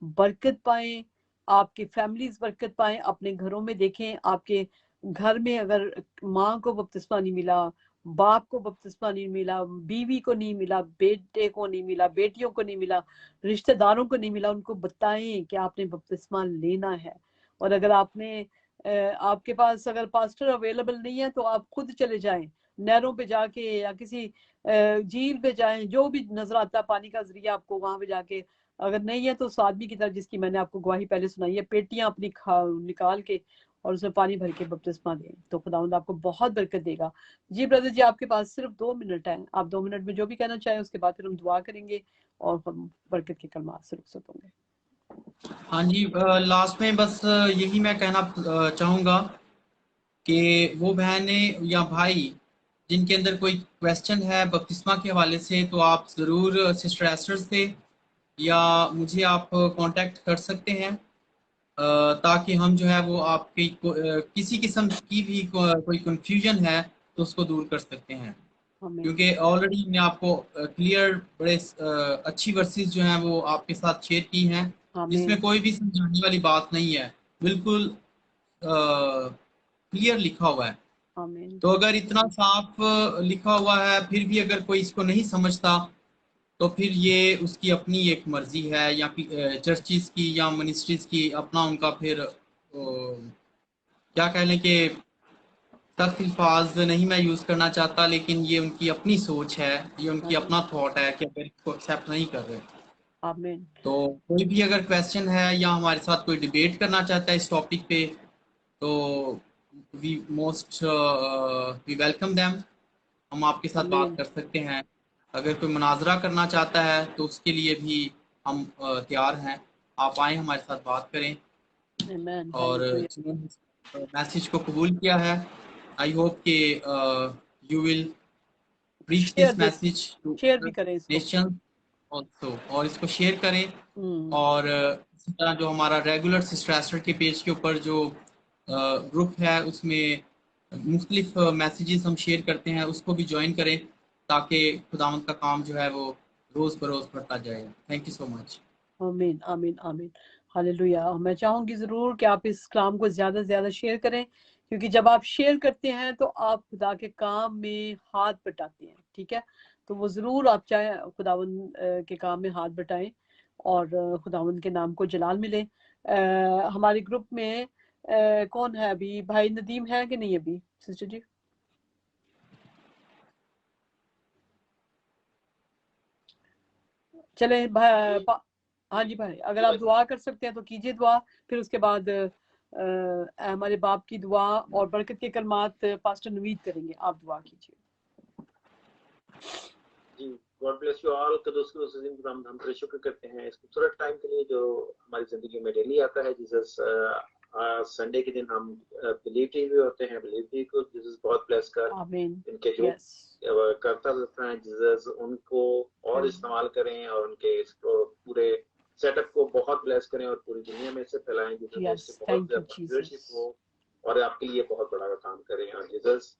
बरकत पाएं, आपकी फैमिलीज बरकत पाएं, अपने घरों में देखें, आपके घर में अगर माँ को बपतिस्मा नहीं मिला, बाप को बपतिस्मा नहीं मिला, बीवी को नहीं मिला, बेटे को नहीं मिला, बेटियों को नहीं मिला, रिश्तेदारों को नहीं मिला, उनको बताएं कि आपने बपतिस्मा लेना है। और अगर आपके पास अगर पास्टर अवेलेबल नहीं है, तो आप खुद चले जाएं, नहरों पे जाके या किसी झील पे जाएं, जो भी नजर आता है पानी का जरिया आपको, वहां पे जाके, अगर नहीं है तो उस आदमी की तरह जिसकी मैंने आपको गवाही पहले सुनाई है, पेटियां अपनी निकाल के और उसमें पानी भर के बपतिस्मा दें, तो खुदावंद आपको बहुत बरकत देगा। जी ब्रदर जी, आपके पास सिर्फ 2 मिनट है, आप 2 मिनट में जो भी कहना चाहें, उसके बाद फिर हम दुआ करेंगे और हम बरकत के कलमात से रुखसत होंगे। हाँ जी, लास्ट में बस यही मैं कहना चाहूँगा कि वो बहनें या भाई जिनके अंदर कोई क्वेश्चन है बपतिस्मा के हवाले से, तो आप ज़रूर सिस्टर एस्टर से या मुझे आप कांटेक्ट कर सकते हैं, ताकि हम जो है वो आपकी किसी किस्म की भी कोई कंफ्यूजन है तो उसको दूर कर सकते हैं। आमीन क्योंकि ऑलरेडी हमने आपको क्लियर बड़े अच्छी वर्सेस जो हैं वो आपके साथ शेयर की हैं, जिसमें आमीन कोई भी समझाने वाली बात नहीं है, बिल्कुल क्लियर लिखा हुआ है। आमीन तो अगर इतना साफ लिखा हुआ है फिर भी अगर कोई इसको नहीं समझता, तो फिर ये उसकी अपनी एक मर्जी है, या चर्चिस की या मिनिस्ट्रीज की अपना उनका फिर क्या कह लें कि सख्त अल्फाज नहीं मैं यूज करना चाहता, लेकिन ये उनकी अपनी सोच है, ये उनकी अपना थॉट है कि अगर इसको एक्सेप्ट नहीं कर रहे। आमीन तो कोई भी अगर क्वेश्चन है या हमारे साथ कोई डिबेट करना चाहता है इस टॉपिक पे, तो वी वेलकम देम, हम आपके साथ बात आमीन कर सकते हैं। अगर कोई मुनाजरा करना चाहता है तो उसके लिए भी हम तैयार हैं, आप आए हमारे साथ बात करें। आमीन और हालेलुया। जिन्होंने मैसेज को कबूल किया है, आई होप कि you will preach this message to share भी करें इसको। नेशन ऑल्सो, और इसको शेयर करें। हम्म और इसी तरह जो हमारा रेगुलर सिस्टर एस्टर के पेज के ऊपर जो ग्रुप है उसमें मुख्तलिफ मैसेजेस हम शेयर करते हैं, उसको भी ज्वाइन करें ताकि खुदावंद का काम जो है वो रोज़ बरोज़ बढ़ता जाए। Thank you so much. आमीन आमीन आमीन हालेलुया। मैं चाहूंगी जरूर कि आप इस कलाम को ज्यादा से ज्यादा शेयर करें, क्योंकि जब आप शेयर करते हैं तो आप खुदा के काम में हाथ बटाते हैं, ठीक है। तो वो जरूर आप चाहे खुदावंद के काम में हाथ बटाएं, और खुदावंद के नाम को जलाल मिले। हमारे ग्रुप में कौन है अभी? भाई नदीम है कि नहीं अभी सिस्टर जी? चले हाँ जी भाई, अगर आप दुआ कर सकते हैं तो कीजिए दुआ, फिर उसके बाद हमारे बाप की दुआ और बरकत के कलमात पास्टर नवीद करेंगे। आप दुआ कीजिए। जी गॉड ब्लेस यू ऑल। कदूस के उस दिन का हम तेरा शुक्र करते हैं इस खूबसूरत टाइम के लिए जो हमारी जिंदगी में डेली आता है। जीसस संडे के दिन हम बिलीव डे भी होते हैं, बिलीव डे को जीसस बहुत ब्लेस कर आमीन। इनके जो यस करता रहता है जीसस उनको और इस्तेमाल करें और उनके इसको पूरे सेटअप को बहुत ब्लेस करें और पूरी दुनिया में इसे फैलाएं। जीसस यस इससे बहुत थैंक यू व्यूअरशिप जीसस। हो और आपके लिए बहुत बड़ा काम करें। और जीसस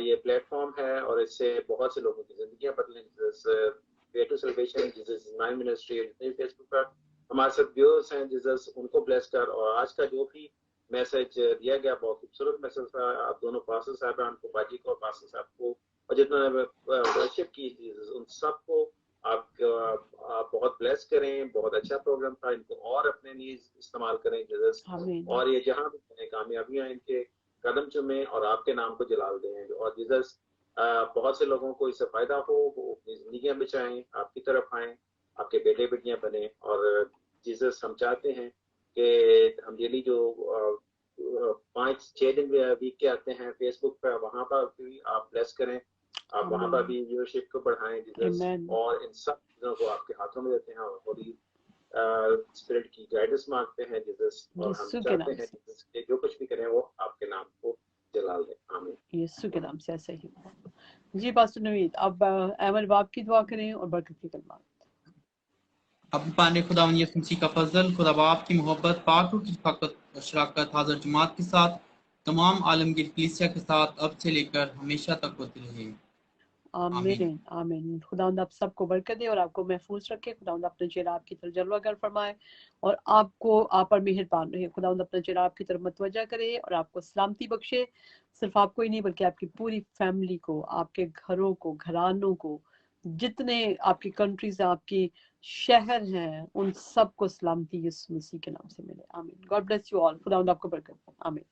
ये प्लेटफॉर्म है और इससे बहुत से लोगों की जिंदगियां बदलें। Jesus way to salvation, Jesus nine ministry, जितने फेसबुक पर हमारे साथ व्यूअर्स हैं जीसस उनको ब्लेस कर। और आज का जो भी मैसेज दिया गया बहुत खूबसूरत मैसेज था। आप दोनों पास्टर साहब को, बाजी को, पास्टर साहब को और जितना वर्शिप की जीसस उन सबको आप बहुत ब्लेस करें। बहुत अच्छा प्रोग्राम था, इनको और अपने लिए इस्तेमाल करें जीसस। आमीन। और ये जहां भी कामयाबियां इनके कदम चुमे और आपके नाम को जलाल दें। और जीसस बहुत से लोगों को इससे फायदा हो, वो अपनी जिंदगियां बचाएं, आपकी तरफ आए, आपके बेटे बेटियां बने। और जीसस हम चाहते हैं कि हम डेली जो 5-6 दिन वीक के आते हैं फेसबुक पर, वहां पर भी आप ब्लेस करें, आप वहां पर भी व्यूअरशिप को बढ़ाएं जीसस। आमीन। और इन सब चीजों को आपके हाथों में देते हैं और होली स्पिरिट की गाइडेंस मांगते हैं जीसस। और हम यीशु के चाहते नाम हैं से, जीसस के जो कुछ भी करें वो आपके नाम को जलाल दें। आमीन। यीशु के नाम से ऐसा ही हो। जी पास्टर नवीद, अब अहमद बाप की दुआ करें और बरकत की कलमात। अब पाने खुदावन यीशु मसीह का फजल, खुदा बाप की मोहब्बत, पाक रूह की शफकत और शराकत हाज़िर जमात के साथ, तमाम आलमगीर कलीसिया के साथ अब से लेकर हमेशा तक होती रहे। आमीन। आमीन आमीन। खुदावंद आप सबको बरकत दे और आपको महफूज रखे। खुदावंद अपना चेहरा आपकी तरफ जलवागर फरमाए और आपको आप पर मेहरबान रहे। खुदावंद अपना चेहरा आपकी तरफ मतवजा करे और आपको सलामती बख्शे। सिर्फ आपको ही नहीं बल्कि आपकी पूरी फैमिली को, आपके घरों को, घरानों को, जितने आपकी कंट्रीज आपकी शहर हैं, उन सबको सलामती यीशु मसीह के नाम से मिले। आमीन। God bless you all. खुदावंद आपको बरकत दे। आमीन।